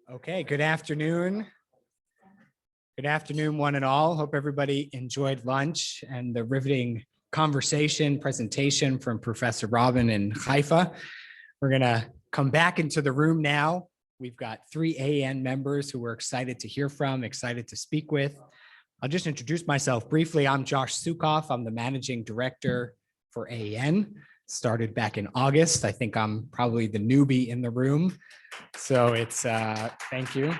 Okay, good afternoon. Good afternoon, one and all. Hope everybody enjoyed lunch and the riveting presentation from Professor Robin in Haifa. We're gonna come back into the room now. We've got 3 AN members who we're excited to hear from, excited to speak with. I'll just introduce myself briefly. I'm Josh Sukoff. I'm the managing director for AN. Started back in August. I think I'm probably the newbie in the room. So it's, thank you.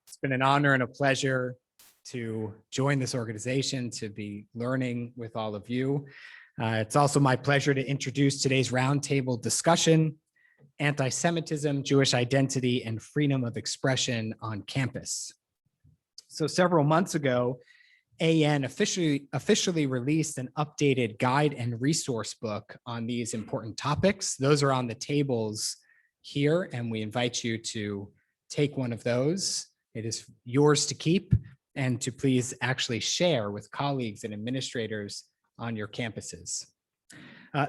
It's been an honor and a pleasure to join this organization, to be learning with all of you. It's also my pleasure to introduce today's roundtable discussion, Anti-Semitism, Jewish Identity, and Freedom of Expression on Campus. So several months ago, AN officially released an updated guide and resource book on these important topics. Those are on the tables here, and we invite you to take one of those. It is yours to keep and to please actually share with colleagues and administrators on your campuses.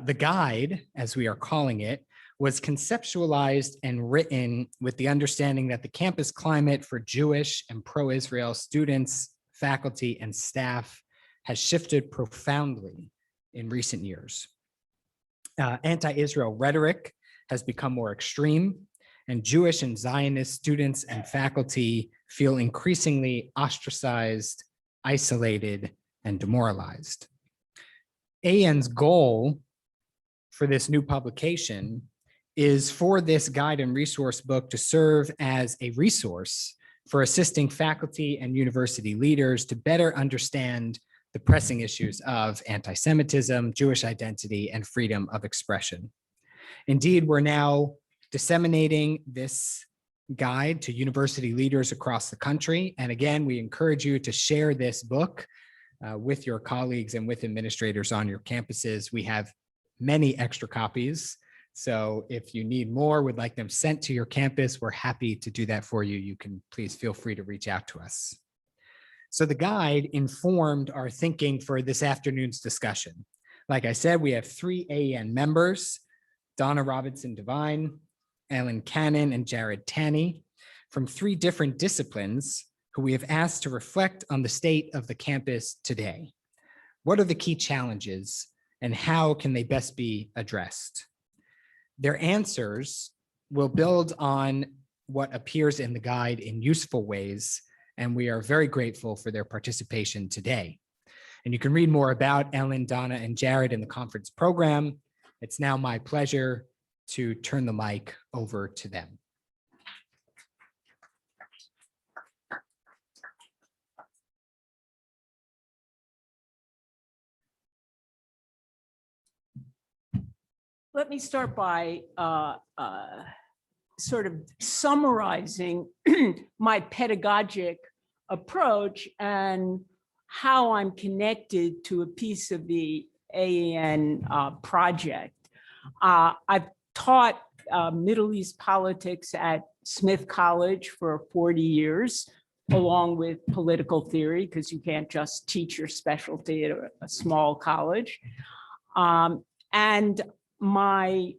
The guide, as we are calling it, was conceptualized and written with the understanding that the campus climate for Jewish and pro-Israel students, faculty, and staff has shifted profoundly in recent years. Anti-Israel rhetoric has become more extreme, and Jewish and Zionist students and faculty feel increasingly ostracized, isolated, and demoralized. AN's goal for this new publication is for this guide and resource book to serve as a resource for assisting faculty and university leaders to better understand the pressing issues of anti-Semitism, Jewish identity, and freedom of expression. Indeed, we're now disseminating this guide to university leaders across the country. And again, we encourage you to share this book with your colleagues and with administrators on your campuses. We have many extra copies. So if you need more, would like them sent to your campus, we're happy to do that for you. You can please feel free to reach out to us. So the guide informed our thinking for this afternoon's discussion. Like I said, we have 3 AN members, Donna Robinson-Devine, Ellen Cannon, and Jarrod Tanny, from 3 different disciplines who we have asked to reflect on the state of the campus today. What are the key challenges and how can they best be addressed? Their answers will build on what appears in the guide in useful ways, and we are very grateful for their participation today. And you can read more about Ellen, Donna, and Jarrod in the conference program. It's now my pleasure to turn the mic over to them. Let me start by sort of summarizing my pedagogic approach and how I'm connected to a piece of the AN project. I've taught Middle East politics at Smith College for 40 years, along with political theory, because you can't just teach your specialty at a small college. And my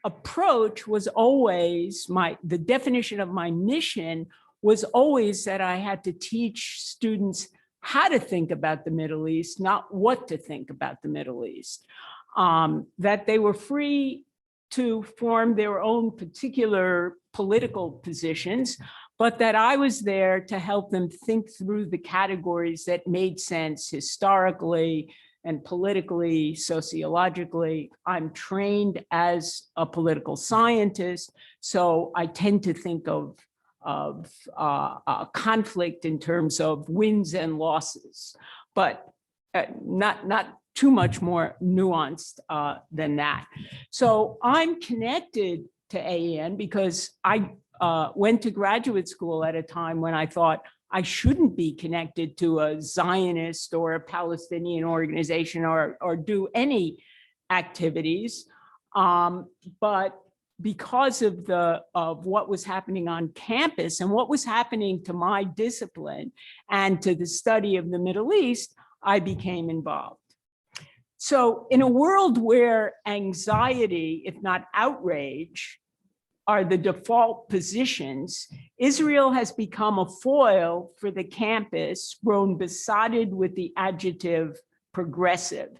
approach was always, the definition of my mission was always that I had to teach students how to think about the Middle East, not what to think about the Middle East. That they were free to form their own particular political positions, but that I was there to help them think through the categories that made sense historically and politically, sociologically. I'm trained as a political scientist, so I tend to think of conflict in terms of wins and losses, but not too much more nuanced than that. So I'm connected to AN because I went to graduate school at a time when I thought I shouldn't be connected to a Zionist or a Palestinian organization or do any activities. But because of what was happening on campus and what was happening to my discipline and to the study of the Middle East, I became involved. So in a world where anxiety, if not outrage, are the default positions, Israel has become a foil for the campus grown besotted with the adjective progressive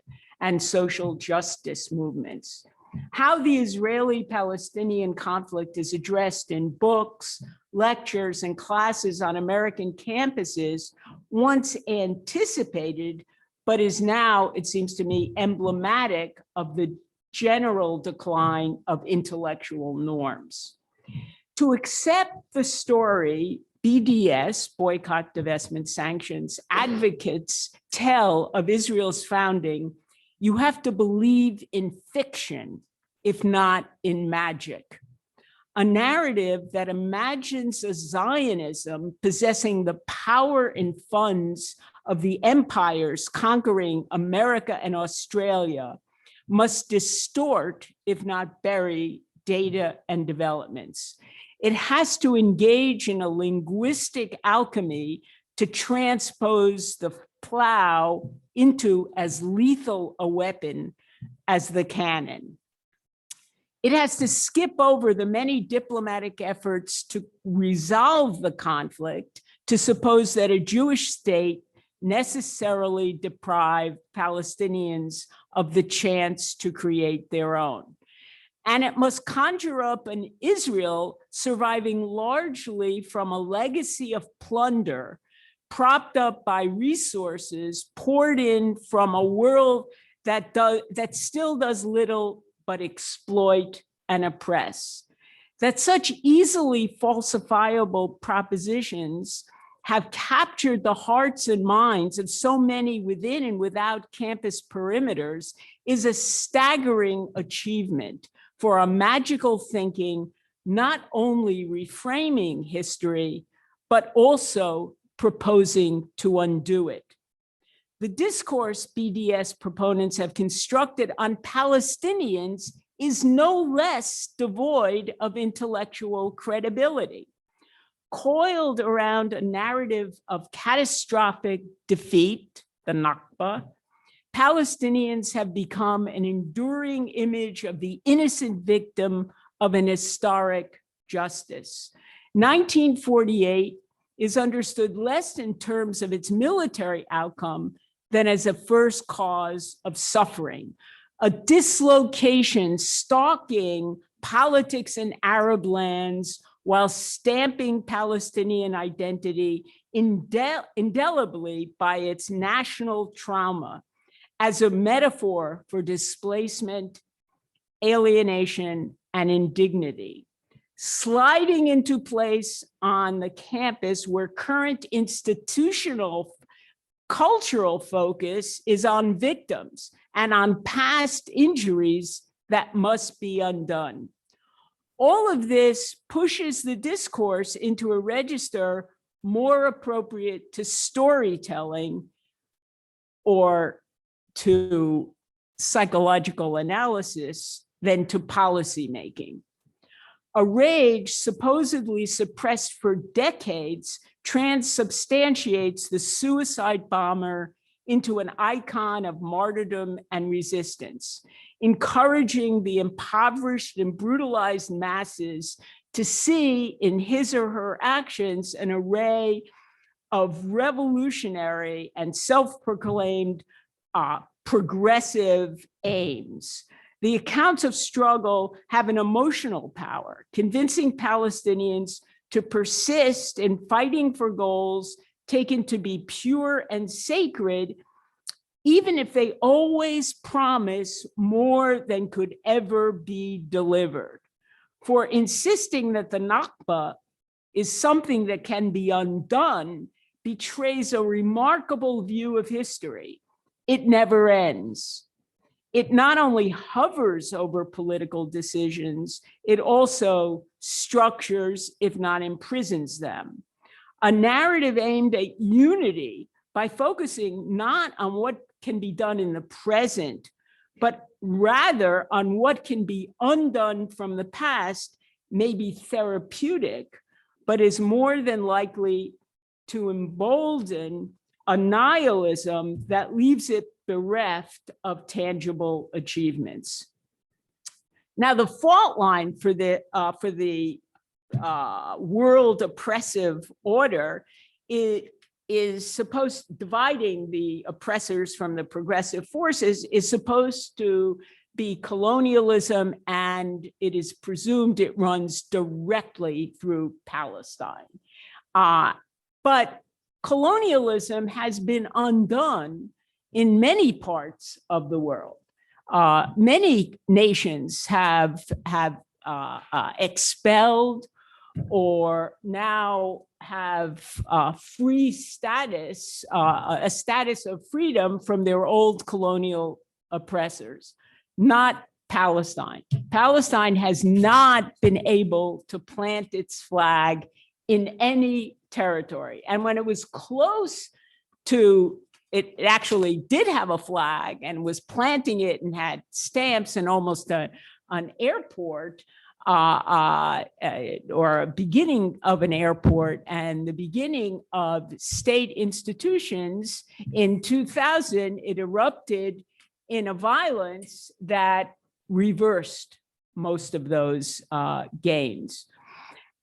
and social justice movements. How the Israeli-Palestinian conflict is addressed in books, lectures, and classes on American campuses once anticipated, but is now, it seems to me, emblematic of the general decline of intellectual norms. To accept the story BDS, boycott, divestment, sanctions, advocates tell of Israel's founding, you have to believe in fiction, if not in magic. A narrative that imagines a Zionism possessing the power and funds of the empires conquering America and Australia must distort, if not bury, data and developments. It has to engage in a linguistic alchemy to transpose the plow into as lethal a weapon as the cannon. It has to skip over the many diplomatic efforts to resolve the conflict to suppose that a Jewish state necessarily deprived Palestinians of the chance to create their own. And it must conjure up an Israel surviving largely from a legacy of plunder, propped up by resources poured in from a world that still does little but exploit and oppress. That such easily falsifiable propositions have captured the hearts and minds of so many within and without campus perimeters is a staggering achievement for a magical thinking, not only reframing history, but also proposing to undo it. The discourse BDS proponents have constructed on Palestinians is no less devoid of intellectual credibility. Coiled around a narrative of catastrophic defeat, the Nakba, Palestinians have become an enduring image of the innocent victim of an historic justice. 1948 is understood less in terms of its military outcome than as a first cause of suffering, a dislocation stalking politics in Arab lands while stamping Palestinian identity indelibly by its national trauma as a metaphor for displacement, alienation, and indignity, sliding into place on the campus where current institutional cultural focus is on victims and on past injuries that must be undone. All of this pushes the discourse into a register more appropriate to storytelling or to psychological analysis than to policymaking. A rage supposedly suppressed for decades transubstantiates the suicide bomber into an icon of martyrdom and resistance, encouraging the impoverished and brutalized masses to see in his or her actions an array of revolutionary and self-proclaimed progressive aims. The accounts of struggle have an emotional power, convincing Palestinians to persist in fighting for goals taken to be pure and sacred, even if they always promise more than could ever be delivered. For insisting that the Nakba is something that can be undone betrays a remarkable view of history. It never ends. It not only hovers over political decisions, it also structures, if not imprisons them. A narrative aimed at unity by focusing not on what can be done in the present, but rather on what can be undone from the past may be therapeutic, but is more than likely to embolden a nihilism that leaves it bereft of tangible achievements. Now, the fault line for the world oppressive order is supposed, dividing the oppressors from the progressive forces, is supposed to be colonialism, and it is presumed it runs directly through Palestine. But colonialism has been undone in many parts of the world. Many nations have expelled or now have free status, a status of freedom from their old colonial oppressors, not Palestine. Palestine has not been able to plant its flag in any territory. And when it was close to, it actually did have a flag and was planting it and had stamps and almost an airport, or a beginning of an airport and the beginning of state institutions. In 2000, it erupted in a violence that reversed most of those gains.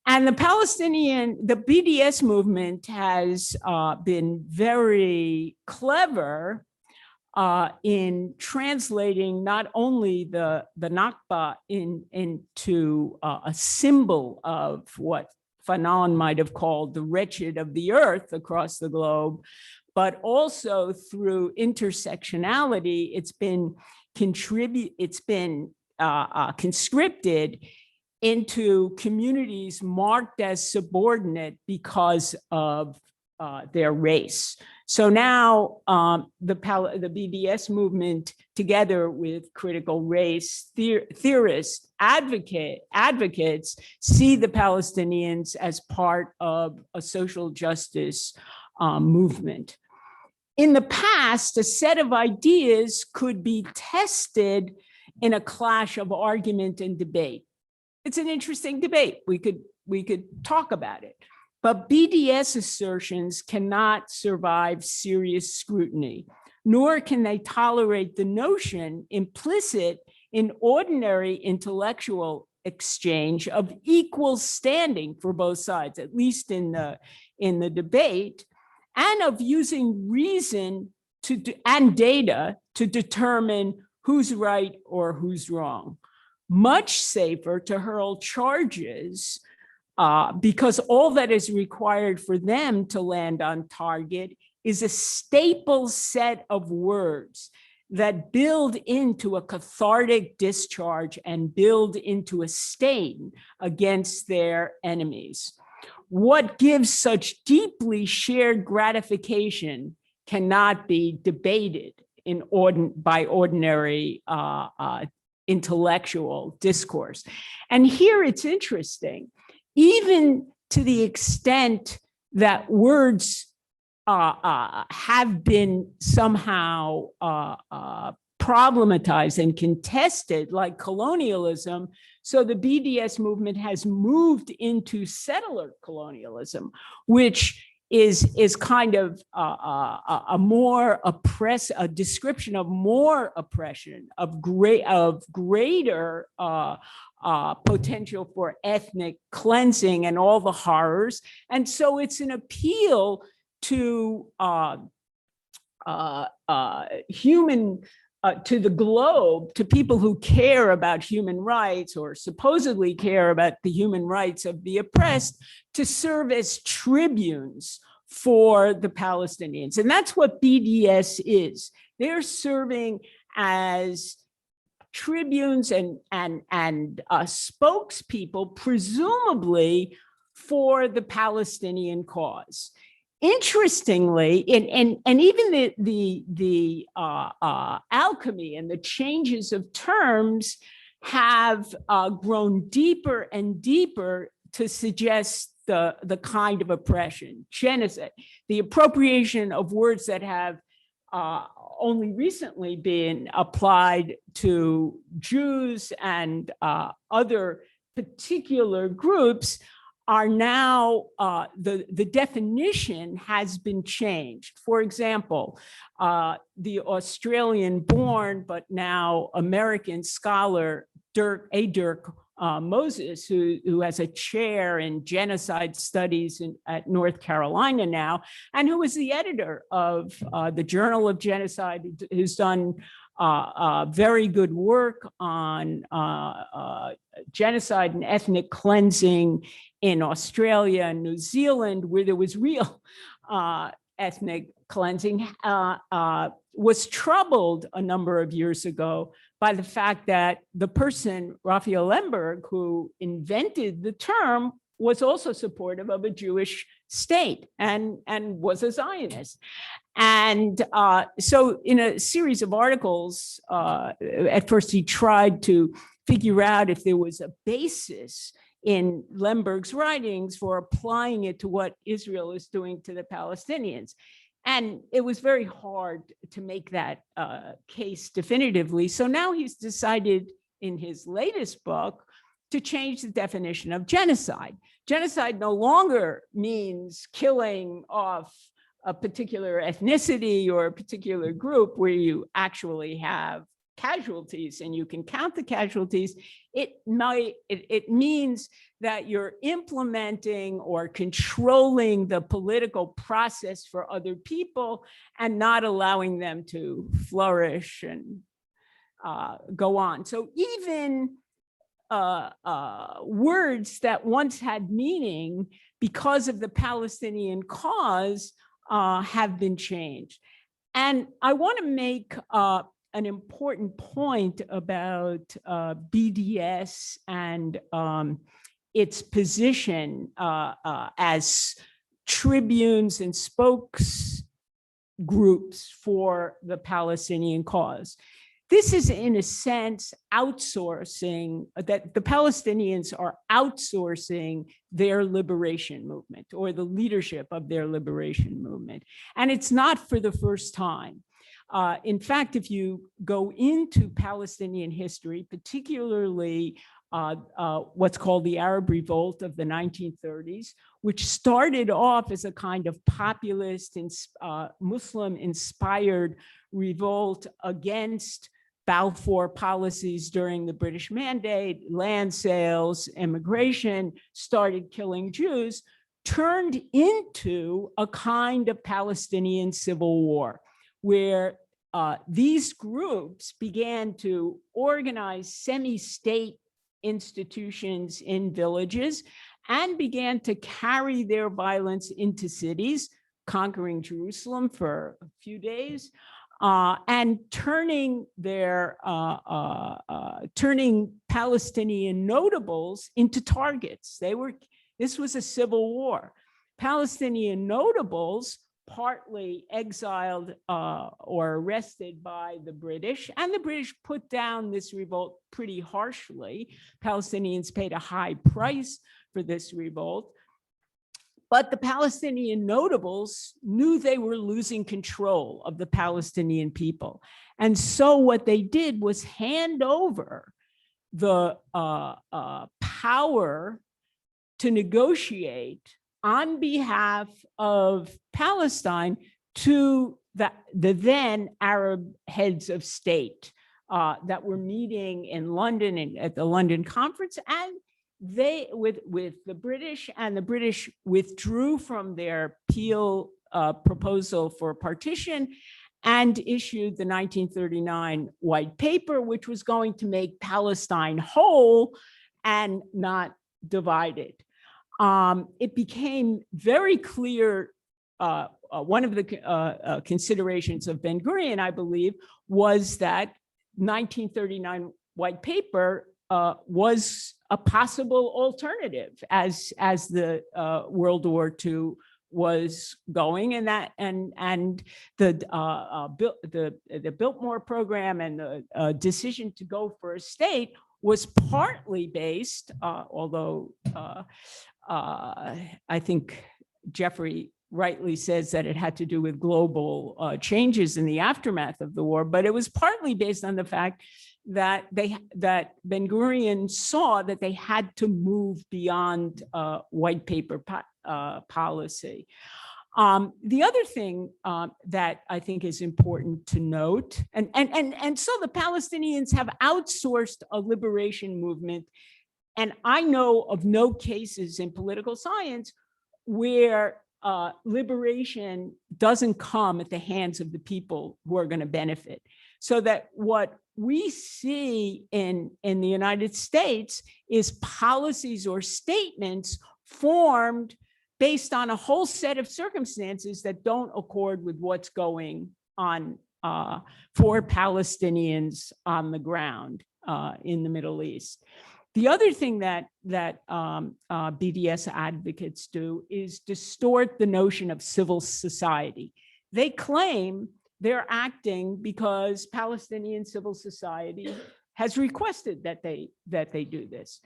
And the BDS movement has been very clever in translating not only the Nakba into a symbol of what Fanon might have called the wretched of the earth across the globe, but also through intersectionality, it's been conscripted into communities marked as subordinate because of their race. So now the BDS movement, together with critical race theorists, advocates, see the Palestinians as part of a social justice movement. In the past, a set of ideas could be tested in a clash of argument and debate. It's an interesting debate. We could talk about it. But BDS assertions cannot survive serious scrutiny, nor can they tolerate the notion implicit in ordinary intellectual exchange of equal standing for both sides, at least in the debate, and of using reason and data to determine who's right or who's wrong. Much safer to hurl charges because all that is required for them to land on target is a staple set of words that build into a cathartic discharge and build into a stain against their enemies. What gives such deeply shared gratification cannot be debated by ordinary intellectual discourse. And here it's interesting. Even to the extent that words have been somehow problematized and contested, like colonialism, so the BDS movement has moved into settler colonialism, which is kind of a description of more oppression, of greater potential for ethnic cleansing and all the horrors. And so it's an appeal to to the globe, to people who care about human rights or supposedly care about the human rights of the oppressed, to serve as tribunes for the Palestinians. And that's what BDS is. They're serving as tribunes and spokespeople, presumably for the Palestinian cause. Interestingly, and even the alchemy and the changes of terms have grown deeper and deeper to suggest the kind of oppression, genocide, the appropriation of words that have only recently been applied to Jews and other particular groups are now, the definition has been changed. For example, the Australian-born but now American scholar Dirk Moses, who has a chair in genocide studies at North Carolina now, and who is the editor of the Journal of Genocide, who's done very good work on genocide and ethnic cleansing in Australia and New Zealand, where there was real ethnic cleansing, was troubled a number of years ago by the fact that the person, Raphael Lemberg, who invented the term, was also supportive of a Jewish state and was a Zionist. And so in a series of articles, at first he tried to figure out if there was a basis in Lemberg's writings for applying it to what Israel is doing to the Palestinians. And it was very hard to make that case definitively. So now he's decided in his latest book to change the definition of genocide. Genocide no longer means killing off a particular ethnicity or a particular group where you actually have casualties and you can count the casualties. It means that you're implementing or controlling the political process for other people and not allowing them to flourish and go on. So even words that once had meaning because of the Palestinian cause have been changed. And I want to make an important point about BDS and its position as tribunes and spokes groups for the Palestinian cause. This is, in a sense, outsourcing, that the Palestinians are outsourcing their liberation movement or the leadership of their liberation movement. And it's not for the first time. In fact, if you go into Palestinian history, particularly what's called the Arab Revolt of the 1930s, which started off as a kind of populist, Muslim-inspired revolt against Balfour policies during the British Mandate, land sales, immigration, started killing Jews, turned into a kind of Palestinian civil war, where these groups began to organize semi-state institutions in villages and began to carry their violence into cities, conquering Jerusalem for a few days, and turning Palestinian notables into targets. This was a civil war. Palestinian notables, partly exiled or arrested by the British, and the British put down this revolt pretty harshly. Palestinians paid a high price for this revolt. But the Palestinian notables knew they were losing control of the Palestinian people. And so what they did was hand over the power to negotiate on behalf of Palestine to the then Arab heads of state that were meeting in London and at the London conference, and they with the British, and the British withdrew from their Peel proposal for partition and issued the 1939 white paper, which was going to make Palestine whole and not divided. It became very clear, one of the considerations of Ben-Gurion, I believe, was that 1939 white paper was a possible alternative as the World War II was going, and the Biltmore program and the decision to go for a state was partly based, although I think Jeffrey rightly says that it had to do with global changes in the aftermath of the war, but it was partly based on the fact that Ben-Gurion saw that they had to move beyond white paper policy. The other thing that I think is important to note, and so the Palestinians have outsourced a liberation movement, and I know of no cases in political science where liberation doesn't come at the hands of the people who are going to benefit. So that what we see in the United States is policies or statements formed based on a whole set of circumstances that don't accord with what's going on for Palestinians on the ground in the Middle East. The other thing that BDS advocates do is distort the notion of civil society. They claim they're acting because Palestinian civil society has requested that they do this.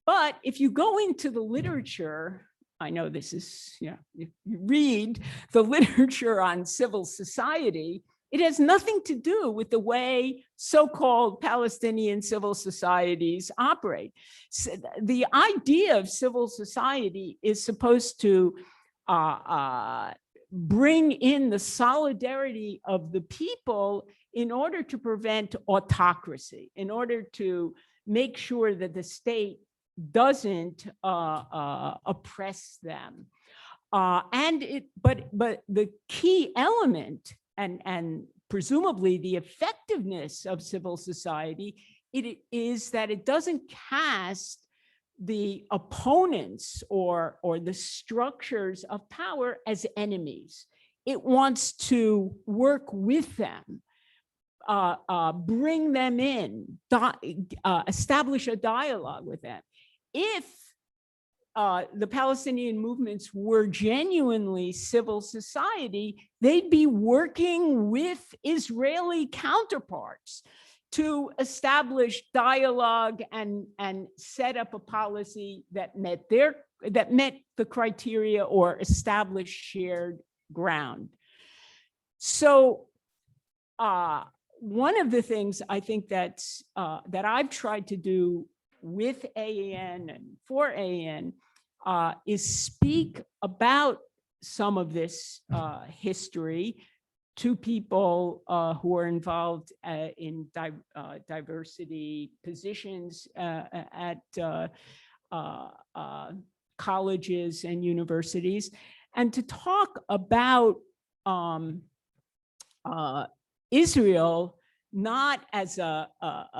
But if you go into the literature, I know this is, if you read the literature on civil society, it has nothing to do with the way so-called Palestinian civil societies operate. So the idea of civil society is supposed to bring in the solidarity of the people in order to prevent autocracy, in order to make sure that the state doesn't oppress them. But the key element and presumably the effectiveness of civil society, it is that it doesn't cast the opponents or the structures of power as enemies. It wants to work with them, bring them in, establish a dialogue with them. If the Palestinian movements were genuinely civil society, they'd be working with Israeli counterparts to establish dialogue and set up a policy that met the criteria or established shared ground. So one of the things I think that I've tried to do with AAN and for AAN is speak about some of this history to people who are involved in diversity positions at colleges and universities, and to talk about Israel not as a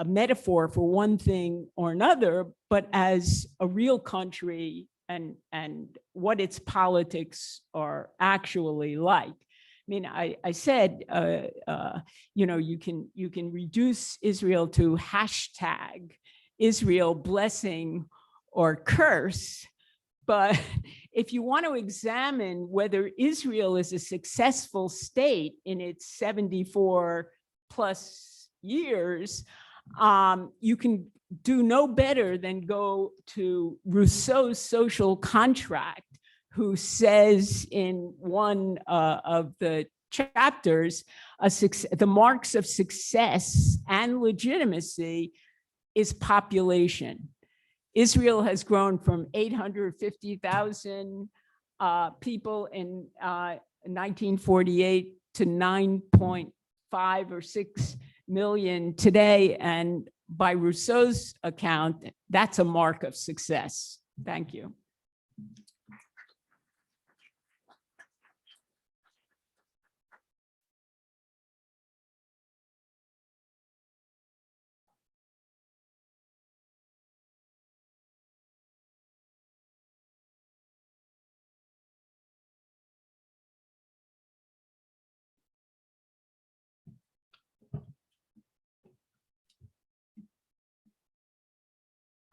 metaphor for one thing or another, but as a real country and what its politics are actually like. I mean, I said, you can reduce Israel to hashtag Israel blessing or curse, but if you want to examine whether Israel is a successful state in its 74 plus years, you can do no better than go to Rousseau's Social Contract, who says in one of the chapters, the marks of success and legitimacy is population. Israel has grown from 850,000 people in 1948 to 9.5 or 6 million today. And by Rousseau's account, that's a mark of success. Thank you.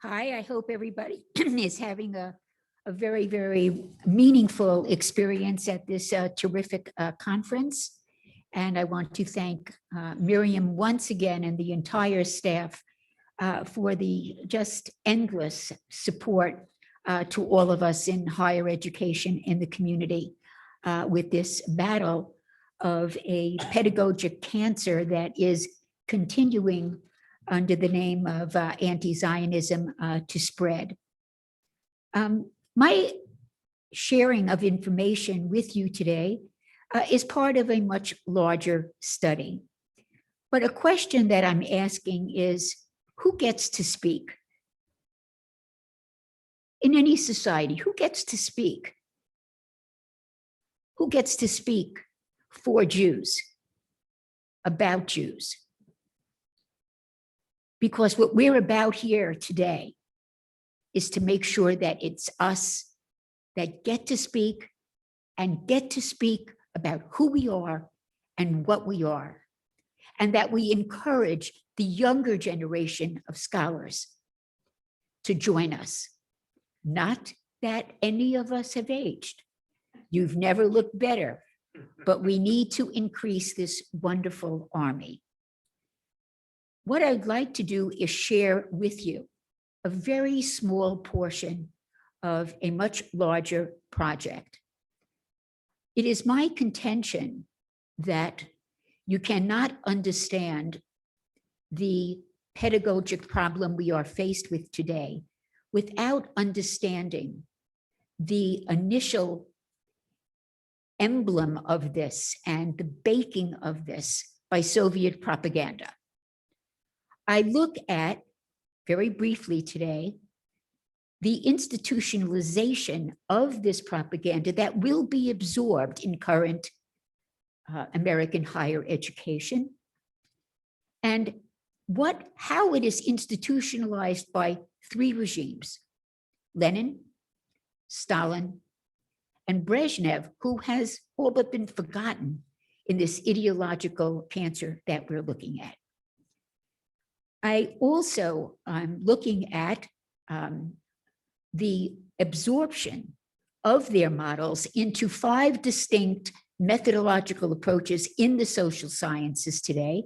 Hi, I hope everybody is having a very, very meaningful experience at this terrific conference. And I want to thank Miriam once again and the entire staff for the just endless support to all of us in higher education in the community with this battle of a pedagogic cancer that is continuing under the name of anti-Zionism to spread. My sharing of information with you today is part of a much larger study. But a question that I'm asking is, who gets to speak? In any society, who gets to speak? Who gets to speak for Jews, about Jews? Because what we're about here today is to make sure that it's us that get to speak and get to speak about who we are and what we are, and that we encourage the younger generation of scholars to join us. Not that any of us have aged. You've never looked better, but we need to increase this wonderful army. What I'd like to do is share with you a very small portion of a much larger project. It is my contention that you cannot understand the pedagogic problem we are faced with today without understanding the initial emblem of this and the baking of this by Soviet propaganda. I look at, very briefly today, the institutionalization of this propaganda that will be absorbed in current American higher education, and how it is institutionalized by three regimes: Lenin, Stalin, and Brezhnev, who has all but been forgotten in this ideological cancer that we're looking at. I also am looking at the absorption of their models into 5 distinct methodological approaches in the social sciences today.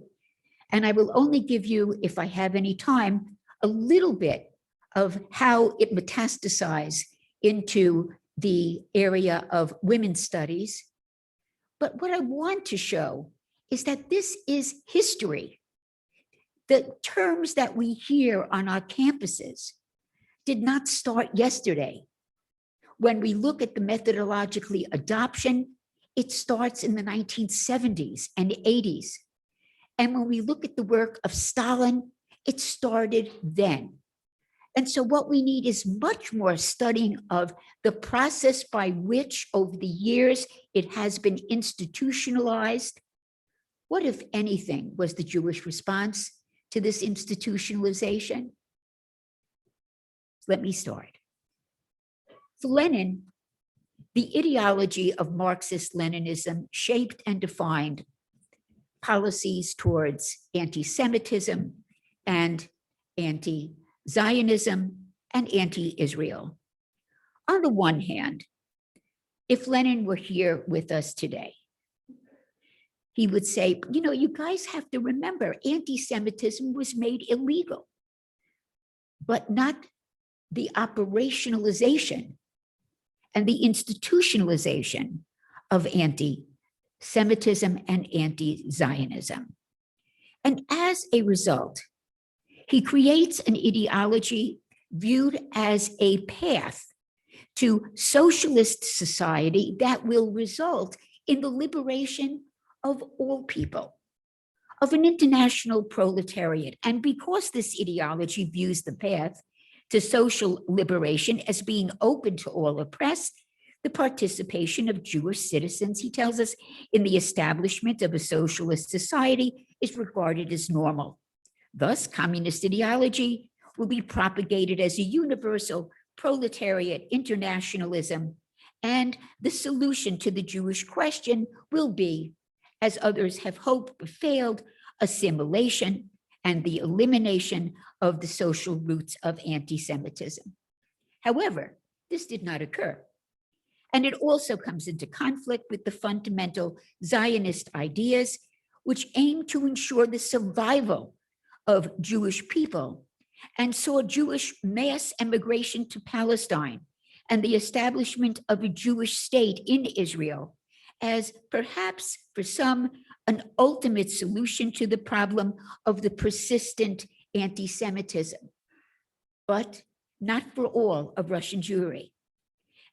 And I will only give you, if I have any time, a little bit of how it metastasized into the area of women's studies. But what I want to show is that this is history. The terms that we hear on our campuses did not start yesterday. When we look at the methodologically adoption, it starts in the 1970s and 80s. And when we look at the work of Stalin, it started then. And so what we need is much more studying of the process by which over the years it has been institutionalized. What, if anything, was the Jewish response to this institutionalization? Let me start. For Lenin, the ideology of Marxist-Leninism shaped and defined policies towards anti-Semitism and anti-Zionism and anti-Israel. On the one hand, if Lenin were here with us today, he would say, you know, you guys have to remember, anti-Semitism was made illegal, but not the operationalization and the institutionalization of anti-Semitism and anti-Zionism. And as a result, he creates an ideology viewed as a path to socialist society that will result in the liberation of all people, of an international proletariat. And because this ideology views the path to social liberation as being open to all oppressed, the participation of Jewish citizens, he tells us, in the establishment of a socialist society is regarded as normal. Thus, communist ideology will be propagated as a universal proletariat internationalism, and the solution to the Jewish question will be, as others have hoped but failed, assimilation and the elimination of the social roots of anti-Semitism. However, this did not occur. And it also comes into conflict with the fundamental Zionist ideas, which aim to ensure the survival of Jewish people and saw Jewish mass emigration to Palestine and the establishment of a Jewish state in Israel as perhaps for some an ultimate solution to the problem of the persistent anti-Semitism, but not for all of Russian Jewry.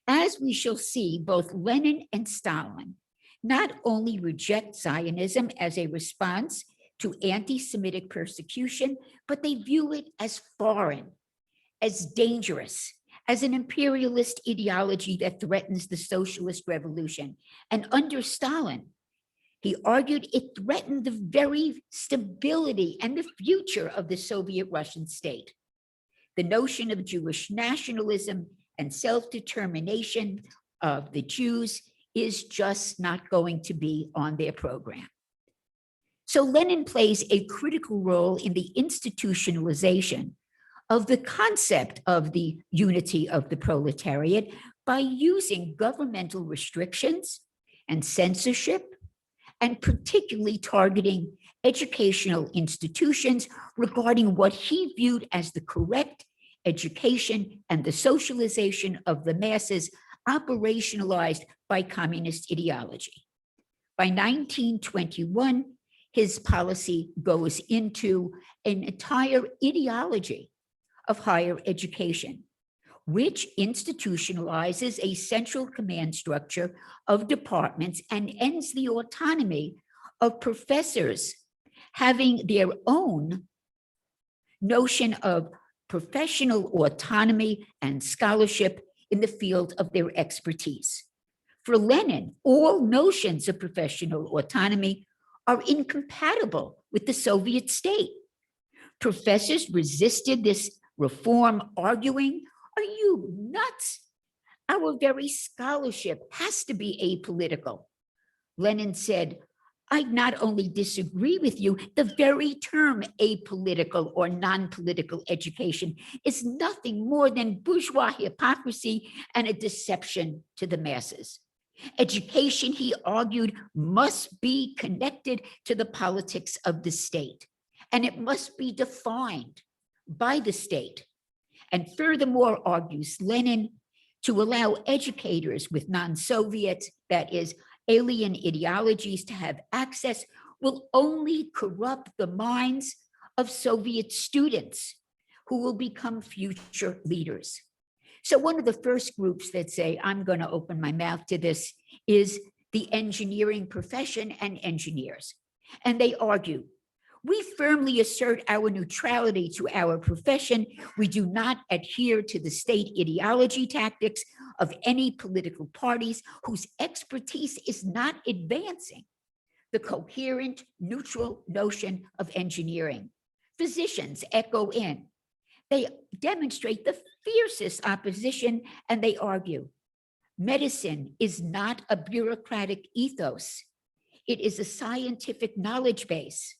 As we shall see, both Lenin and Stalin not only reject Zionism as a response to anti-Semitic persecution, but they view it as foreign, as dangerous, as an imperialist ideology that threatens the socialist revolution. And under Stalin, he argued it threatened the very stability and the future of the Soviet Russian state. The notion of Jewish nationalism and self-determination of the Jews is just not going to be on their program. So Lenin plays a critical role in the institutionalization of the concept of the unity of the proletariat by using governmental restrictions and censorship, and particularly targeting educational institutions regarding what he viewed as the correct education and the socialization of the masses operationalized by communist ideology. By 1921, his policy goes into an entire ideology of higher education, which institutionalizes a central command structure of departments and ends the autonomy of professors having their own notion of professional autonomy and scholarship in the field of their expertise. For Lenin, all notions of professional autonomy are incompatible with the Soviet state. Professors resisted this reform, arguing, "Are you nuts? Our very scholarship has to be apolitical." Lenin said, "I not only disagree with you, the very term apolitical or non-political education is nothing more than bourgeois hypocrisy and a deception to the masses. Education," he argued, "must be connected to the politics of the state, and it must be defined by the state." And furthermore, argues Lenin, to allow educators with non-Soviet, that is, alien ideologies to have access will only corrupt the minds of Soviet students who will become future leaders. So one of the first groups that say, "I'm going to open my mouth to this," is the engineering profession and engineers. And they argue, "We firmly assert our neutrality to our profession. We do not adhere to the state ideology tactics of any political parties whose expertise is not advancing the coherent, neutral notion of engineering." Physicians echo in. They demonstrate the fiercest opposition, and they argue, "Medicine is not a bureaucratic ethos. It is a scientific knowledge base."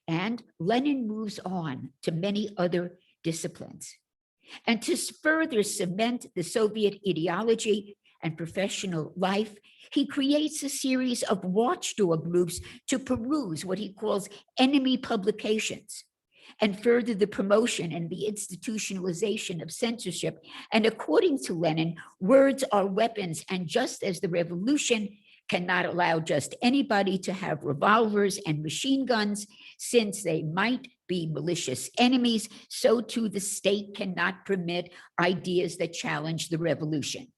And Lenin moves on to many other disciplines. And to further cement the Soviet ideology and professional life, he creates a series of watchdog groups to peruse what he calls enemy publications, and further the promotion and the institutionalization of censorship. And according to Lenin, words are weapons, and just as the revolution cannot allow just anybody to have revolvers and machine guns, since they might be malicious enemies, so too the state cannot permit ideas that challenge the revolution.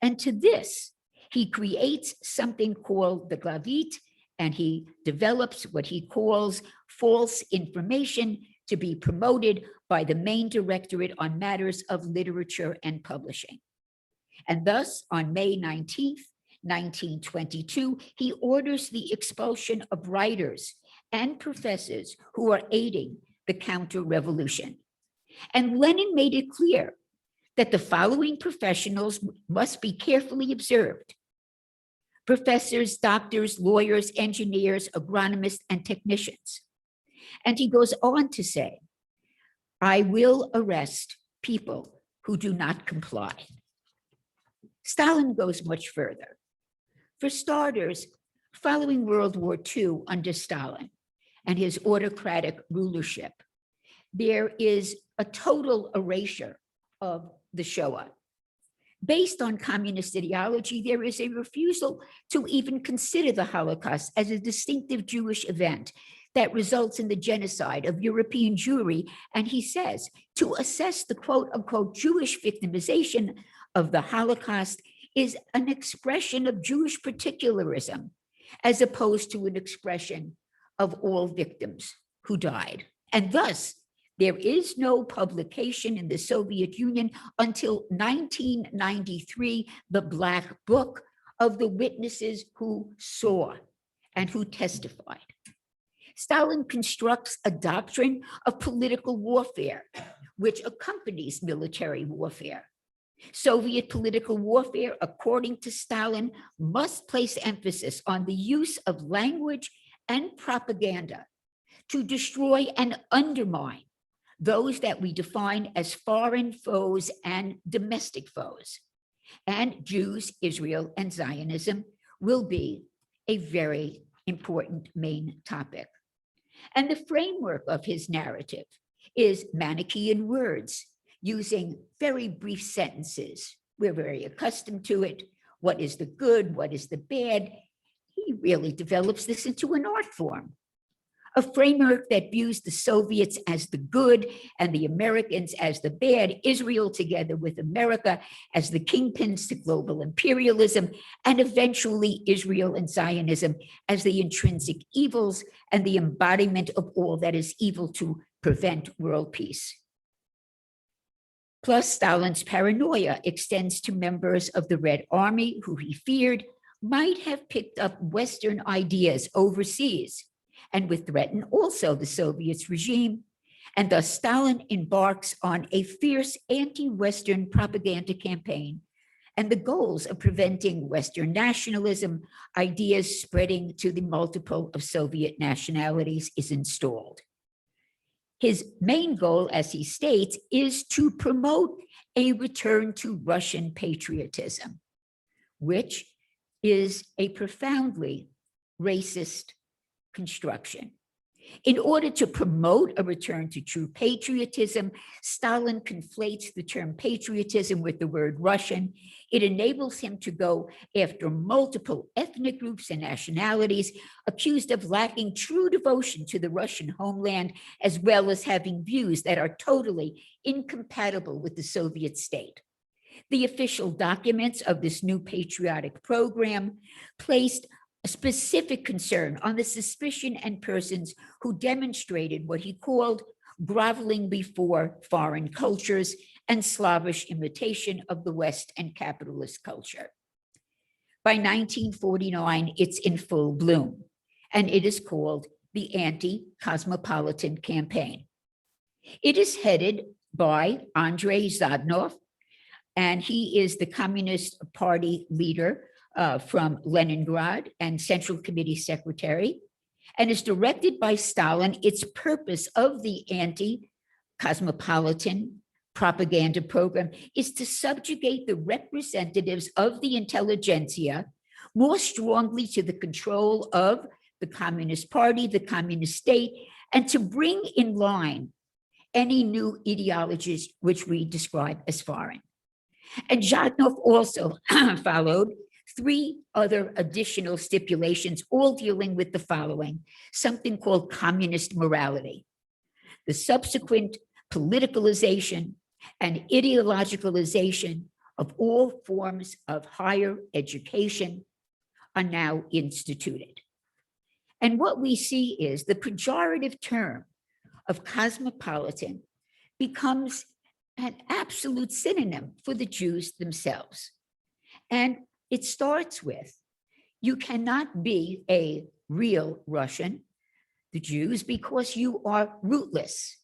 And to this, he creates something called the Lgbt, and he develops what he calls false information to be promoted by the main directorate on matters of literature and publishing. And thus, on May 19th, 1922, he orders the expulsion of writers and professors who are aiding the counter-revolution. And Lenin made it clear that the following professionals must be carefully observed: professors, doctors, lawyers, engineers, agronomists, and technicians. And he goes on to say, "I will arrest people who do not comply." Stalin goes much further. For starters, following World War II under Stalin and his autocratic rulership, there is a total erasure of the Shoah. Based on communist ideology, there is a refusal to even consider the Holocaust as a distinctive Jewish event that results in the genocide of European Jewry. And he says, to assess the quote unquote Jewish victimization of the Holocaust is an expression of Jewish particularism, as opposed to an expression of all victims who died. And thus, there is no publication in the Soviet Union until 1993, the Black Book of the witnesses who saw and who testified. Stalin constructs a doctrine of political warfare, which accompanies military warfare. Soviet political warfare, according to Stalin, must place emphasis on the use of language and propaganda to destroy and undermine those that we define as foreign foes and domestic foes. And Jews, Israel, and Zionism will be a very important main topic. And the framework of his narrative is Manichaean words, using very brief sentences. We're very accustomed to it. What is the good? What is the bad? He really develops this into an art form. A framework that views the Soviets as the good and the Americans as the bad, Israel together with America as the kingpins to global imperialism, and eventually Israel and Zionism as the intrinsic evils and the embodiment of all that is evil to prevent world peace. Plus, Stalin's paranoia extends to members of the Red Army who he feared might have picked up Western ideas overseas and would threaten also the Soviets regime. And thus Stalin embarks on a fierce anti-Western propaganda campaign, and the goals of preventing Western nationalism, ideas spreading to the multiple of Soviet nationalities, is installed. His main goal, as he states, is to promote a return to Russian patriotism, which is a profoundly racist construction. In order to promote a return to true patriotism, Stalin conflates the term patriotism with the word Russian. It enables him to go after multiple ethnic groups and nationalities accused of lacking true devotion to the Russian homeland, as well as having views that are totally incompatible with the Soviet state. The official documents of this new patriotic program placed a specific concern on the suspicion and persons who demonstrated what he called groveling before foreign cultures and slavish imitation of the West and capitalist culture. By 1949, it's in full bloom, and it is called the Anti-Cosmopolitan Campaign. It is headed by Andrei Zadnov, and he is the Communist Party leader from Leningrad and Central Committee Secretary, and is directed by Stalin. Its purpose of the anti-cosmopolitan propaganda program is to subjugate the representatives of the intelligentsia more strongly to the control of the Communist Party, the Communist state, and to bring in line any new ideologies which we describe as foreign. And Zhdanov also followed 3 other additional stipulations, all dealing with the following: something called communist morality. The subsequent politicalization and ideologicalization of all forms of higher education are now instituted. And what we see is the pejorative term of cosmopolitan becomes an absolute synonym for the Jews themselves. And it starts with, you cannot be a real Russian, the Jews, because you are rootless.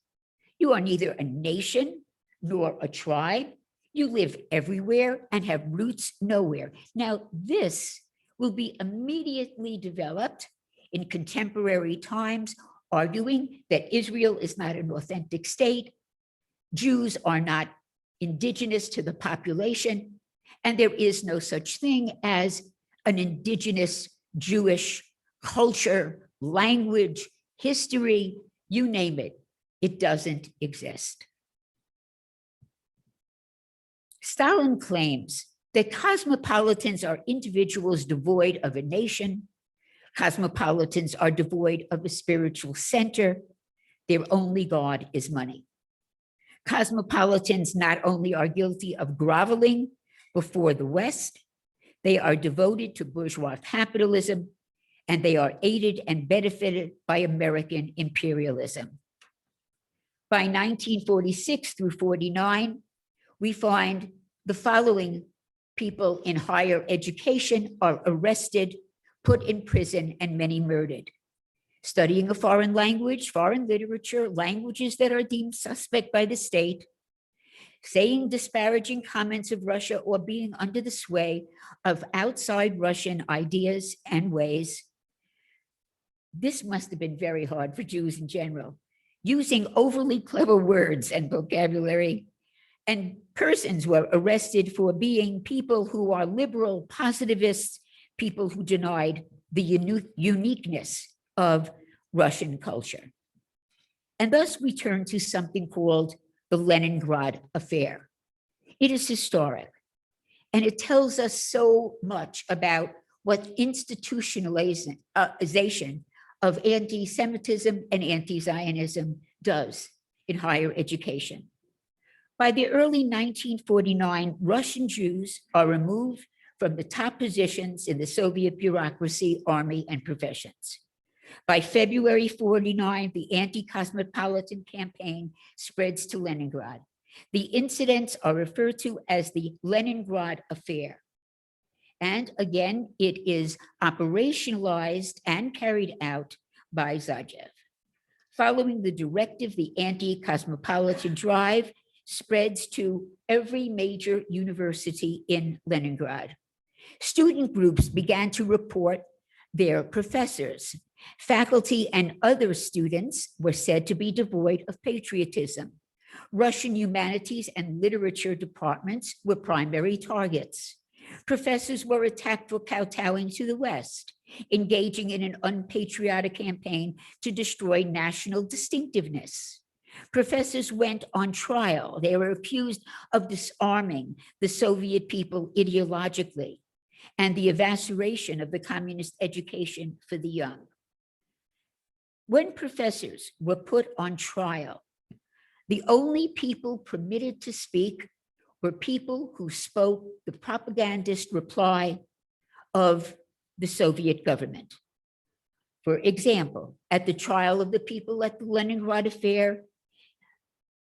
You are neither a nation nor a tribe. You live everywhere and have roots nowhere. Now, this will be immediately developed in contemporary times, arguing that Israel is not an authentic state, Jews are not indigenous to the population, and there is no such thing as an indigenous Jewish culture, language, history, you name it, it doesn't exist. Stalin claims that cosmopolitans are individuals devoid of a nation. Cosmopolitans are devoid of a spiritual center. Their only God is money. Cosmopolitans not only are guilty of groveling Before the West, they are devoted to bourgeois capitalism, and they are aided and benefited by American imperialism. By 1946 through 49, we find the following people in higher education are arrested, put in prison, and many murdered. Studying a foreign language, foreign literature, languages that are deemed suspect by the state, saying disparaging comments of Russia, or being under the sway of outside Russian ideas and ways. This must have been very hard for Jews in general, using overly clever words and vocabulary. And persons were arrested for being people who are liberal positivists, people who denied the uniqueness of Russian culture. And thus we turn to something called the Leningrad Affair. It is historic, and it tells us so much about what institutionalization of anti-Semitism and anti-Zionism does in higher education. By the early 1949, Russian Jews are removed from the top positions in the Soviet bureaucracy, army, and professions. By February 49, the Anti-Cosmopolitan Campaign spreads to Leningrad. The incidents are referred to as the Leningrad Affair. And again, it is operationalized and carried out by Zajev. Following the directive, the Anti-Cosmopolitan Drive spreads to every major university in Leningrad. Student groups began to report their professors. Faculty and other students were said to be devoid of patriotism. Russian humanities and literature departments were primary targets. Professors were attacked for kowtowing to the West, engaging in an unpatriotic campaign to destroy national distinctiveness. Professors went on trial. They were accused of disarming the Soviet people ideologically and the evisceration of the communist education for the young. When professors were put on trial, the only people permitted to speak were people who spoke the propagandist reply of the Soviet government. For example, at the trial of the people at the Leningrad Affair,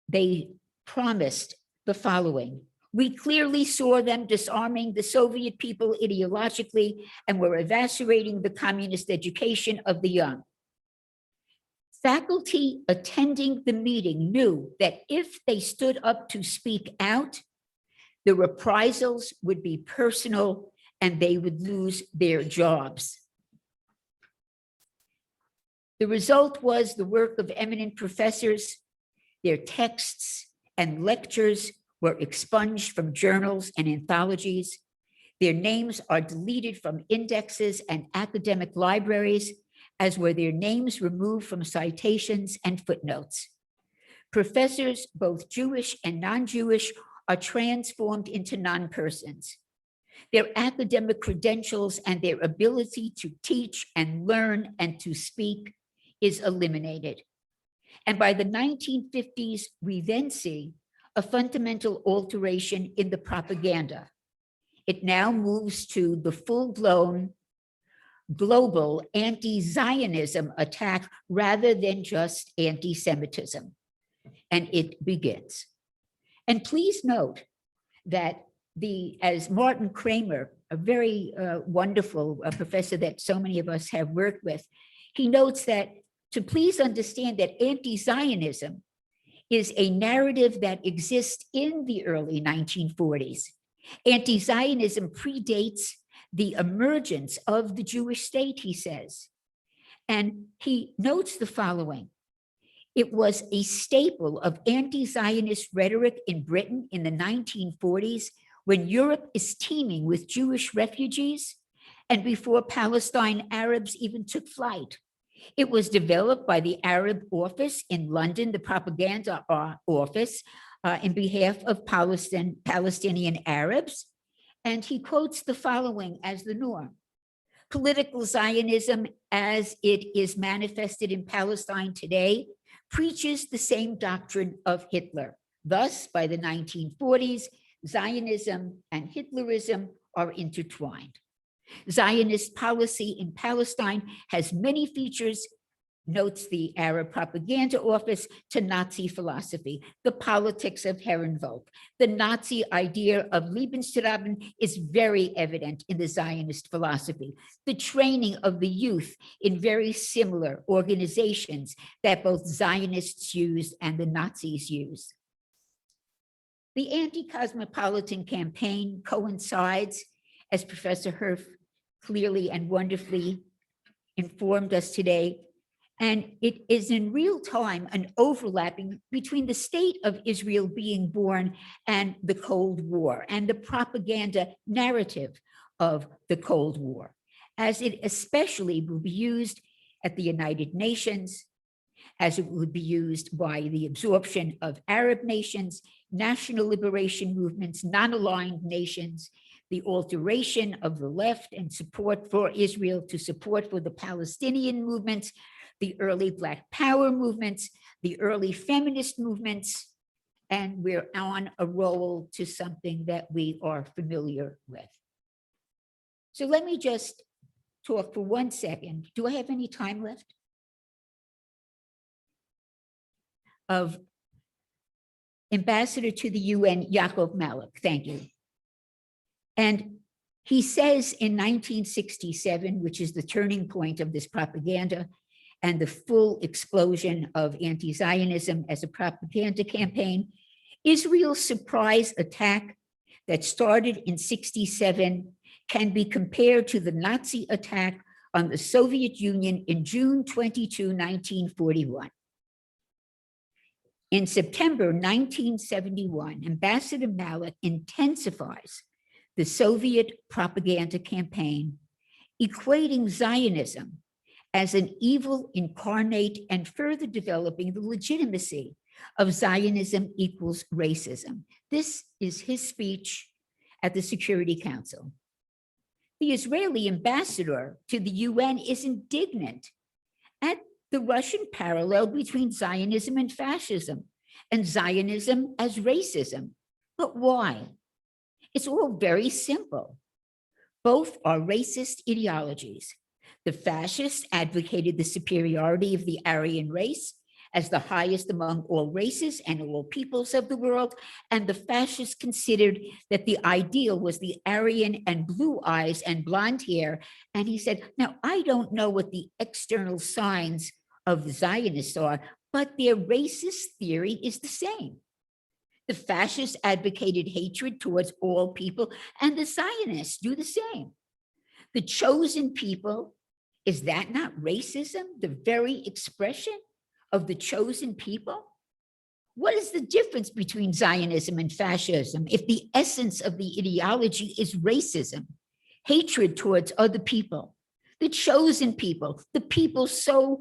they promised the following: we clearly saw them disarming the Soviet people ideologically and were eviscerating the communist education of the young. Faculty attending the meeting knew that if they stood up to speak out, the reprisals would be personal and they would lose their jobs. The result was the work of eminent professors. Their texts and lectures were expunged from journals and anthologies. Their names are deleted from indexes and academic libraries, as were their names removed from citations and footnotes. Professors, both Jewish and non-Jewish, are transformed into non-persons. Their academic credentials and their ability to teach and learn and to speak is eliminated. And by the 1950s, we then see a fundamental alteration in the propaganda. It now moves to the full-blown global anti-Zionism attack rather than just anti-Semitism. And it begins. And please note that as Martin Kramer, a very wonderful professor that so many of us have worked with, he notes that to please understand that anti-Zionism is a narrative that exists in the early 1940s. Anti-Zionism predates the emergence of the Jewish state, he says. And he notes the following: it was a staple of anti-Zionist rhetoric in Britain in the 1940s, when Europe is teeming with Jewish refugees and before Palestine Arabs even took flight. It was developed by the Arab Office in London, the propaganda office, in behalf of Palestinian Arabs. And he quotes the following as the norm: political Zionism, as it is manifested in Palestine today, preaches the same doctrine of Hitler. Thus, by the 1940s, Zionism and Hitlerism are intertwined. Zionist policy in Palestine has many features, notes the Arab Propaganda Office, to Nazi philosophy. The politics of Herrenvolk, the Nazi idea of Lebensraum is very evident in the Zionist philosophy. The training of the youth in very similar organizations that both Zionists used and the Nazis used. The Anti-Cosmopolitan Campaign coincides, as Professor Herf clearly and wonderfully informed us today, and it is in real time an overlapping between the state of Israel being born and the Cold War and the propaganda narrative of the Cold War, as it especially will be used at the United Nations, as it would be used by the absorption of Arab nations, national liberation movements, non-aligned nations, the alteration of the left and support for Israel to support for the Palestinian movements, the early Black Power movements, the early feminist movements, and we're on a roll to something that we are familiar with. So let me just talk for 1 second. Do I have any time left? Of Ambassador to the UN, Yaakov Malik, thank you. And he says in 1967, which is the turning point of this propaganda and the full explosion of anti-Zionism as a propaganda campaign, Israel's surprise attack that started in 1967 can be compared to the Nazi attack on the Soviet Union in June 22, 1941. In September 1971, Ambassador Malik intensifies the Soviet propaganda campaign, equating Zionism as an evil incarnate and further developing the legitimacy of Zionism equals racism. This is his speech at the Security Council. The Israeli ambassador to the UN is indignant at the Russian parallel between Zionism and fascism, and Zionism as racism. But why? It's all very simple. Both are racist ideologies. The fascists advocated the superiority of the Aryan race as the highest among all races and all peoples of the world, and the fascists considered that the ideal was the Aryan and blue eyes and blonde hair. And he said, now, I don't know what the external signs of the Zionists are, but their racist theory is the same. The fascists advocated hatred towards all people, and the Zionists do the same. The chosen people, is that not racism, the very expression of the chosen people? What is the difference between Zionism and fascism if the essence of the ideology is racism, hatred towards other people, the chosen people, the people so,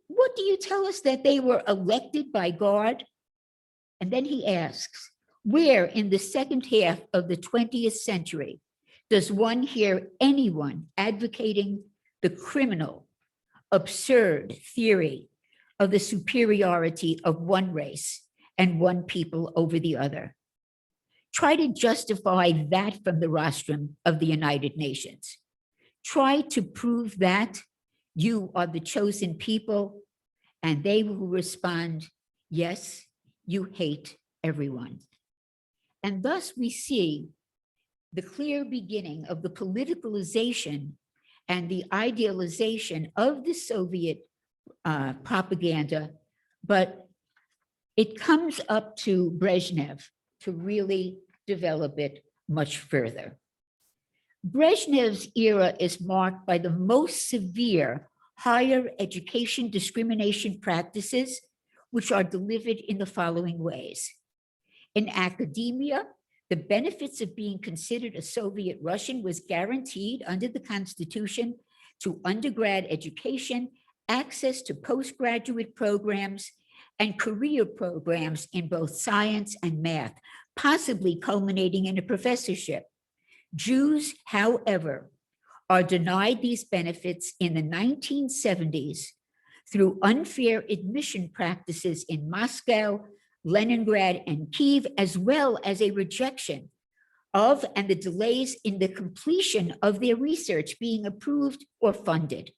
what do you tell us, that they were elected by God? And then he asks, where in the second half of the 20th century does one hear anyone advocating the criminal, absurd theory of the superiority of one race and one people over the other? Try to justify that from the rostrum of the United Nations. Try to prove that you are the chosen people, and they will respond, yes, you hate everyone. And thus we see the clear beginning of the politicalization and the idealization of the Soviet propaganda, but it comes up to Brezhnev to really develop it much further. Brezhnev's era is marked by the most severe higher education discrimination practices, which are delivered in the following ways. In academia, the benefits of being considered a Soviet Russian was guaranteed under the Constitution to undergrad education, access to postgraduate programs, and career programs in both science and math, possibly culminating in a professorship. Jews, however, are denied these benefits in the 1970s through unfair admission practices in Moscow, Leningrad and Kiev, as well as a rejection of and the delays in the completion of their research being approved or funded.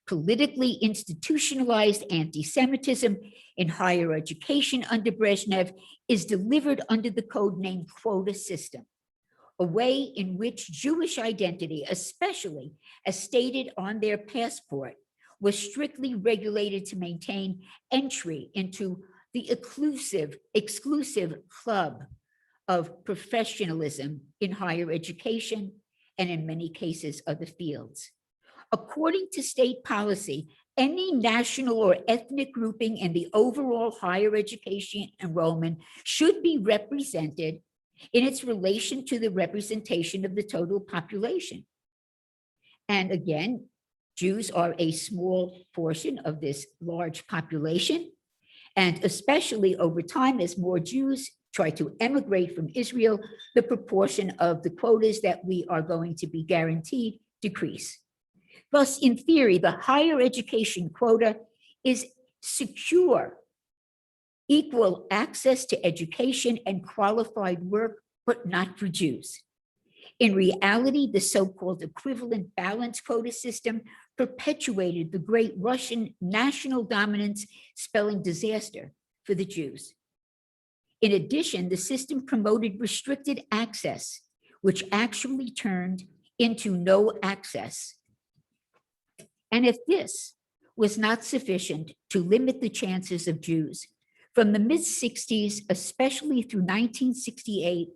Politically institutionalized anti-Semitism in higher education under Brezhnev is delivered under the codename quota system, a way in which Jewish identity, especially as stated on their passport, was strictly regulated to maintain entry into the exclusive club of professionalism in higher education and in many cases other fields. According to state policy, any national or ethnic grouping in the overall higher education enrollment should be represented in its relation to the representation of the total population. And again, Jews are a small portion of this large population, and especially over time, as more Jews try to emigrate from Israel, the proportion of the quotas that we are going to be guaranteed decrease. Thus, in theory, the higher education quota is secure, equal access to education and qualified work, but not for Jews. In reality, the so-called equivalent balance quota system perpetuated the great Russian national dominance, spelling disaster for the Jews. In addition, the system promoted restricted access, which actually turned into no access. And if this was not sufficient to limit the chances of Jews, from the mid-60s, especially through 1968,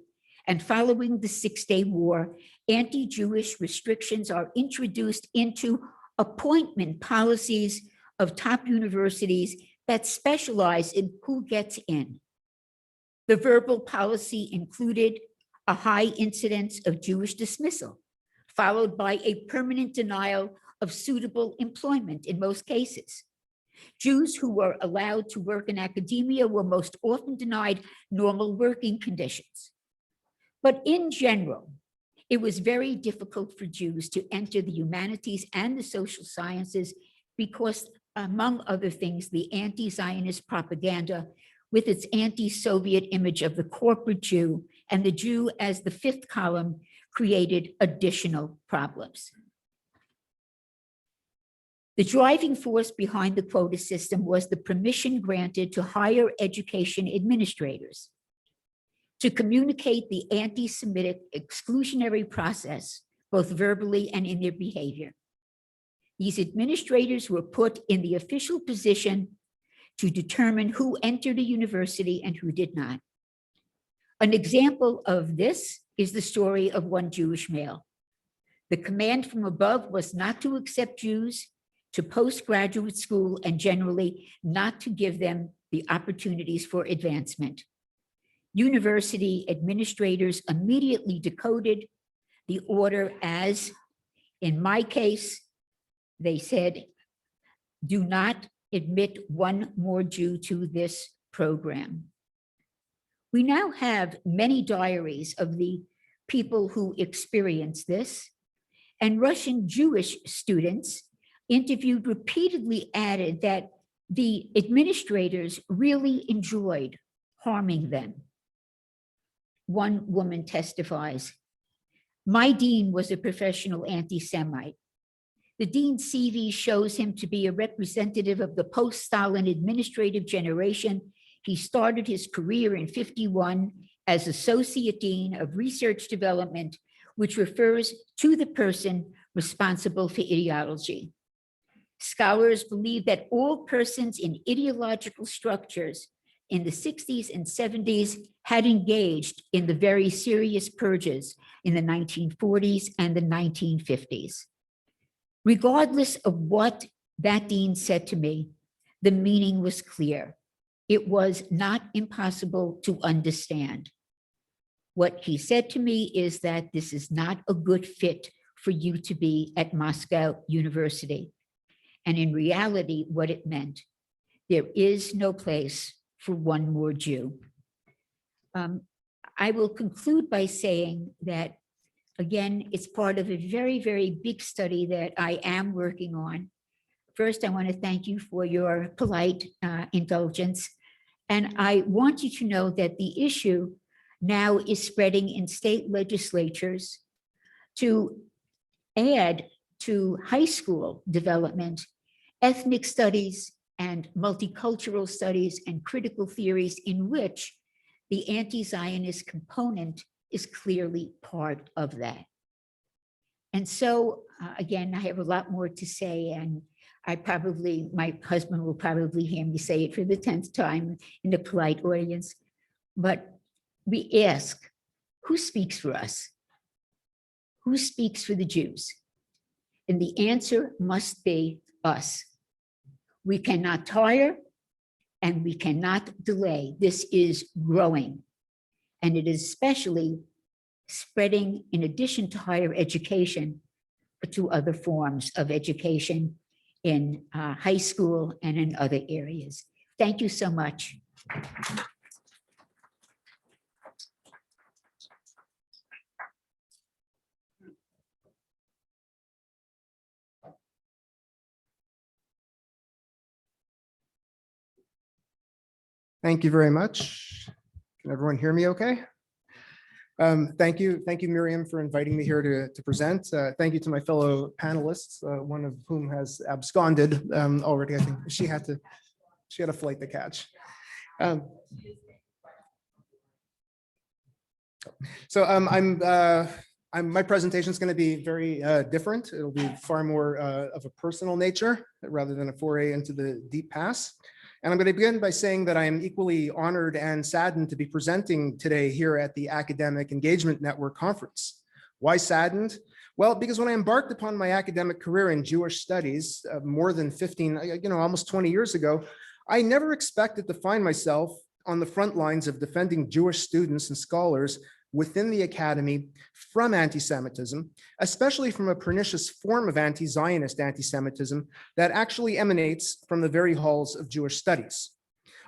and following the Six-Day War, anti-Jewish restrictions are introduced into appointment policies of top universities that specialize in who gets in. The verbal policy included a high incidence of Jewish dismissal, followed by a permanent denial of suitable employment in most cases. Jews who were allowed to work in academia were most often denied normal working conditions. But in general, it was very difficult for Jews to enter the humanities and the social sciences because, among other things, the anti-Zionist propaganda with its anti-Soviet image of the corporate Jew and the Jew as the fifth column created additional problems. The driving force behind the quota system was the permission granted to higher education administrators to communicate the anti-Semitic exclusionary process, both verbally and in their behavior. These administrators were put in the official position to determine who entered a university and who did not. An example of this is the story of one Jewish male. The command from above was not to accept Jews to postgraduate school and generally not to give them the opportunities for advancement. University administrators immediately decoded the order as, in my case, they said, do not admit one more Jew to this program. We now have many diaries of the people who experienced this, and Russian Jewish students interviewed repeatedly added that the administrators really enjoyed harming them. One woman testifies, "My dean was a professional anti-Semite. The dean's CV shows him to be a representative of the post-Stalin administrative generation. He started his career in '51 as associate dean of research development, which refers to the person responsible for ideology. Scholars believe that all persons in ideological structures in the 60s and 70s had engaged in the very serious purges in the 1940s and the 1950s. Regardless of what that dean said to me, the meaning was clear. It was not impossible to understand. What he said to me is that this is not a good fit for you to be at Moscow University. And in reality, what it meant, there is no place for one more Jew." I will conclude by saying that, again, it's part of a very, very big study that I am working on. First, I want to thank you for your polite indulgence. And I want you to know that the issue now is spreading in state legislatures to add to high school development ethnic studies and multicultural studies and critical theories in which the anti-Zionist component is clearly part of that. And so, again, I have a lot more to say, and my husband will probably hear me say it for the 10th time in a polite audience, but we ask, who speaks for us? Who speaks for the Jews? And the answer must be us. We cannot tire and we cannot delay. This is growing, and it is especially spreading, in addition to higher education, to other forms of education in high school and in other areas. Thank you so much. Thank you very much. Can everyone hear me okay? Thank you, Miriam, for inviting me here to present. Thank you to my fellow panelists, one of whom has absconded already. I think she had a flight to catch. My presentation is going to be very different. It'll be far more of a personal nature rather than a foray into the deep past. And I'm going to begin by saying that I am equally honored and saddened to be presenting today here at the Academic Engagement Network Conference. Why saddened? Well, because when I embarked upon my academic career in Jewish studies more than 15, almost 20 years ago, I never expected to find myself on the front lines of defending Jewish students and scholars within the academy from anti-Semitism, especially from a pernicious form of anti-Zionist anti-Semitism that actually emanates from the very halls of Jewish studies.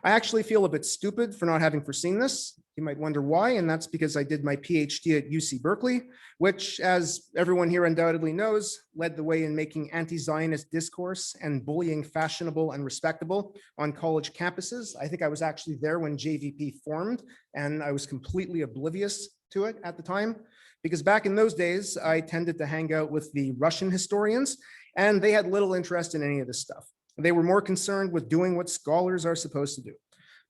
I actually feel a bit stupid for not having foreseen this. You might wonder why, and that's because I did my PhD at UC Berkeley, which, as everyone here undoubtedly knows, led the way in making anti-Zionist discourse and bullying fashionable and respectable on college campuses. I think I was actually there when JVP formed, and I was completely oblivious to it at the time, because back in those days, I tended to hang out with the Russian historians, and they had little interest in any of this stuff. They were more concerned with doing what scholars are supposed to do,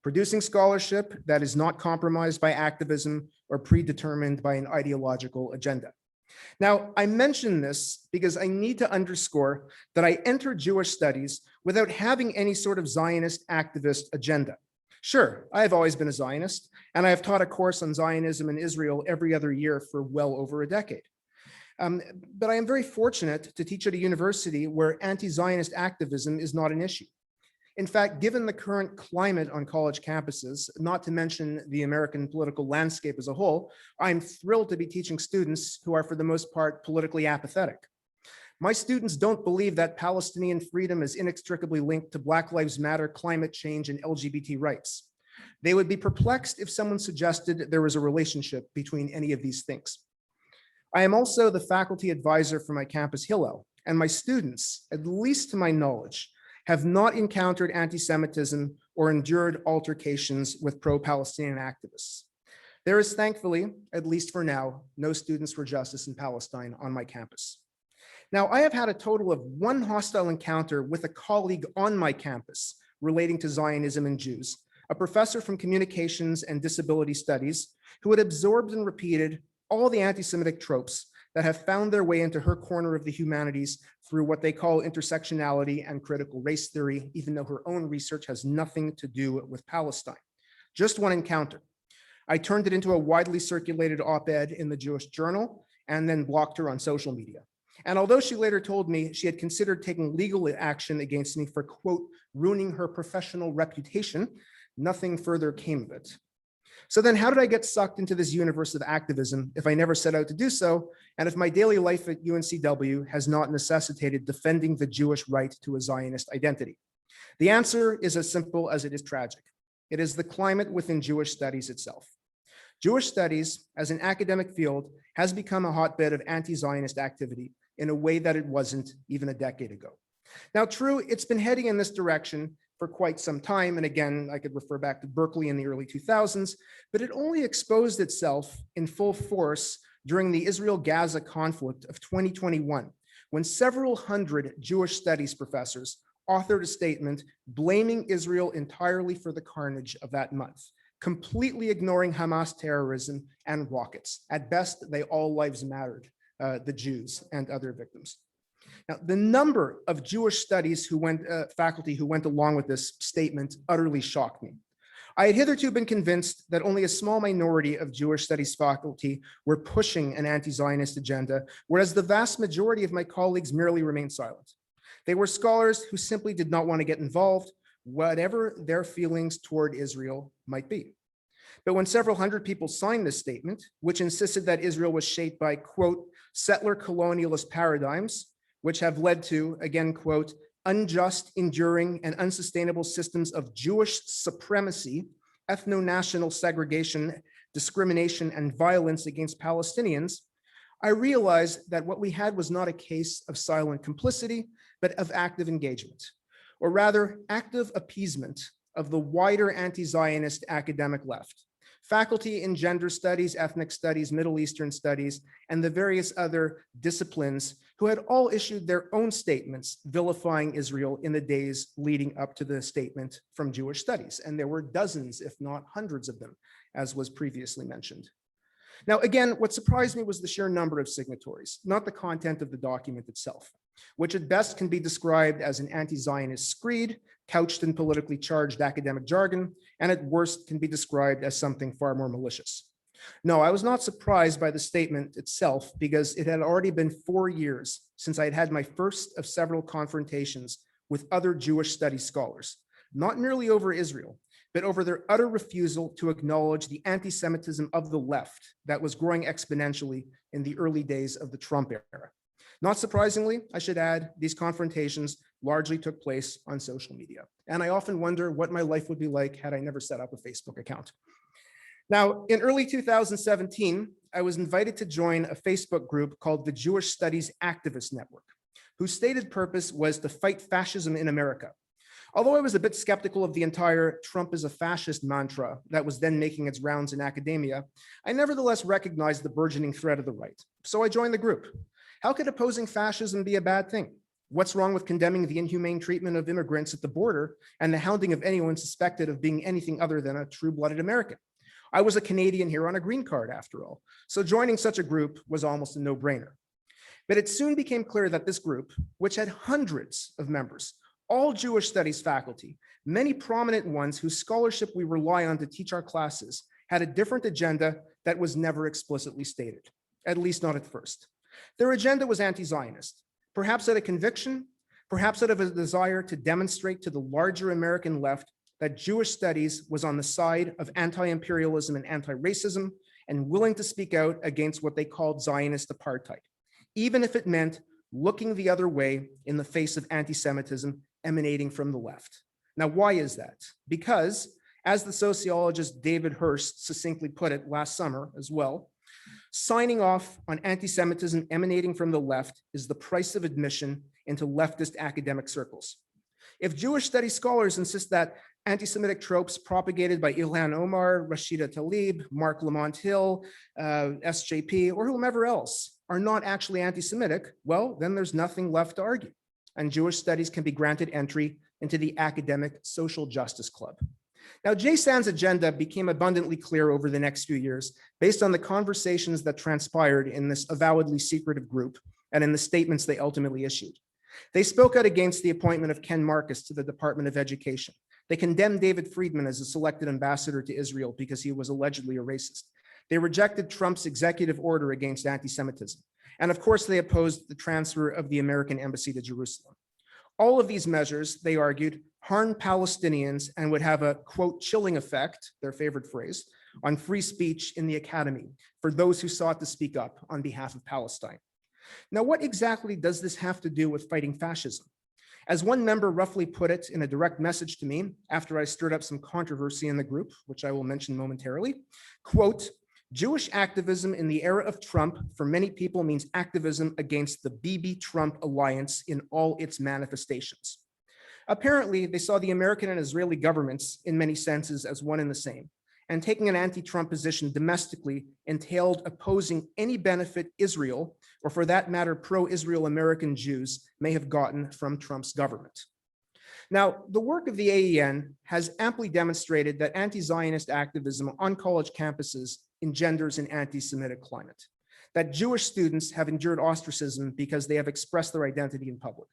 producing scholarship that is not compromised by activism or predetermined by an ideological agenda. Now, I mention this because I need to underscore that I entered Jewish studies without having any sort of Zionist activist agenda. Sure, I have always been a Zionist, and I have taught a course on Zionism in Israel every other year for well over a decade. But I am very fortunate to teach at a university where anti-Zionist activism is not an issue. In fact, given the current climate on college campuses, not to mention the American political landscape as a whole, I'm thrilled to be teaching students who are, for the most part, politically apathetic. My students don't believe that Palestinian freedom is inextricably linked to Black Lives Matter, climate change, and LGBT rights. They would be perplexed if someone suggested there was a relationship between any of these things. I am also the faculty advisor for my campus Hillel, and my students, at least to my knowledge, have not encountered anti-Semitism or endured altercations with pro-Palestinian activists. There is thankfully, at least for now, no students for justice in Palestine on my campus. Now, I have had a total of one hostile encounter with a colleague on my campus relating to Zionism and Jews, a professor from communications and disability studies who had absorbed and repeated all the anti-Semitic tropes that have found their way into her corner of the humanities through what they call intersectionality and critical race theory, even though her own research has nothing to do with Palestine. Just one encounter. I turned it into a widely circulated op-ed in the Jewish Journal and then blocked her on social media. And although she later told me she had considered taking legal action against me for, quote, ruining her professional reputation, nothing further came of it. So then how did I get sucked into this universe of activism if I never set out to do so, and if my daily life at UNCW has not necessitated defending the Jewish right to a Zionist identity? The answer is as simple as it is tragic. It is the climate within Jewish studies itself. Jewish studies, as an academic field, has become a hotbed of anti-Zionist activity in a way that it wasn't even a decade ago. Now, true, it's been heading in this direction for quite some time. And again, I could refer back to Berkeley in the early 2000s, but it only exposed itself in full force during the Israel-Gaza conflict of 2021, when several hundred Jewish studies professors authored a statement blaming Israel entirely for the carnage of that month, completely ignoring Hamas terrorism and rockets. At best, they all lives mattered, the Jews and other victims. Now, the number of Jewish studies faculty who went along with this statement utterly shocked me. I had hitherto been convinced that only a small minority of Jewish studies faculty were pushing an anti-Zionist agenda, whereas the vast majority of my colleagues merely remained silent. They were scholars who simply did not want to get involved, whatever their feelings toward Israel might be. But when several hundred people signed this statement, which insisted that Israel was shaped by, quote, settler colonialist paradigms, which have led to, again, quote, unjust, enduring, and unsustainable systems of Jewish supremacy, ethno-national segregation, discrimination, and violence against Palestinians, I realized that what we had was not a case of silent complicity, but of active engagement, or rather active appeasement of the wider anti-Zionist academic left. Faculty in gender studies, ethnic studies, Middle Eastern studies, and the various other disciplines who had all issued their own statements vilifying Israel in the days leading up to the statement from Jewish studies. And there were dozens, if not hundreds of them, as was previously mentioned. Now, again, what surprised me was the sheer number of signatories, not the content of the document itself, which at best can be described as an anti-Zionist screed couched in politically charged academic jargon, and at worst can be described as something far more malicious. No, I was not surprised by the statement itself because it had already been 4 years since I had had my first of several confrontations with other Jewish studies scholars, not merely over Israel, but over their utter refusal to acknowledge the anti-Semitism of the left that was growing exponentially in the early days of the Trump era. Not surprisingly, I should add, these confrontations largely took place on social media. And I often wonder what my life would be like had I never set up a Facebook account. Now, in early 2017, I was invited to join a Facebook group called the Jewish Studies Activist Network, whose stated purpose was to fight fascism in America. Although I was a bit skeptical of the entire Trump is a fascist mantra that was then making its rounds in academia, I nevertheless recognized the burgeoning threat of the right. So I joined the group. How could opposing fascism be a bad thing? What's wrong with condemning the inhumane treatment of immigrants at the border and the hounding of anyone suspected of being anything other than a true-blooded American? I was a Canadian here on a green card, after all, so joining such a group was almost a no-brainer. But it soon became clear that this group, which had hundreds of members, all Jewish studies faculty, many prominent ones whose scholarship we rely on to teach our classes, had a different agenda that was never explicitly stated, at least not at first. Their agenda was anti-Zionist, perhaps out of conviction, perhaps out of a desire to demonstrate to the larger American left that Jewish studies was on the side of anti-imperialism and anti-racism and willing to speak out against what they called Zionist apartheid, even if it meant looking the other way in the face of anti-Semitism emanating from the left. Now, why is that? Because, as the sociologist David Hurst succinctly put it last summer as well, signing off on anti-Semitism emanating from the left is the price of admission into leftist academic circles. If Jewish studies scholars insist that anti-Semitic tropes propagated by Ilhan Omar, Rashida Tlaib, Mark Lamont Hill, SJP, or whomever else are not actually anti-Semitic, well, then there's nothing left to argue, and Jewish studies can be granted entry into the academic social justice club. Now, JSAN's agenda became abundantly clear over the next few years based on the conversations that transpired in this avowedly secretive group and in the statements they ultimately issued. They spoke out against the appointment of Ken Marcus to the Department of Education. They condemned David Friedman as a selected ambassador to Israel because he was allegedly a racist. They rejected Trump's executive order against anti-Semitism. And of course, they opposed the transfer of the American embassy to Jerusalem. All of these measures, they argued, harm Palestinians and would have a, quote, chilling effect, their favorite phrase, on free speech in the academy for those who sought to speak up on behalf of Palestine. Now, what exactly does this have to do with fighting fascism? As one member roughly put it in a direct message to me after I stirred up some controversy in the group, which I will mention momentarily, quote, Jewish activism in the era of Trump for many people means activism against the Bibi-Trump alliance in all its manifestations. Apparently, they saw the American and Israeli governments in many senses as one and the same, and taking an anti-Trump position domestically entailed opposing any benefit Israel, or for that matter, pro-Israel American Jews, may have gotten from Trump's government. Now, the work of the AEN has amply demonstrated that anti-Zionist activism on college campuses engenders an anti-Semitic climate, that Jewish students have endured ostracism because they have expressed their identity in public,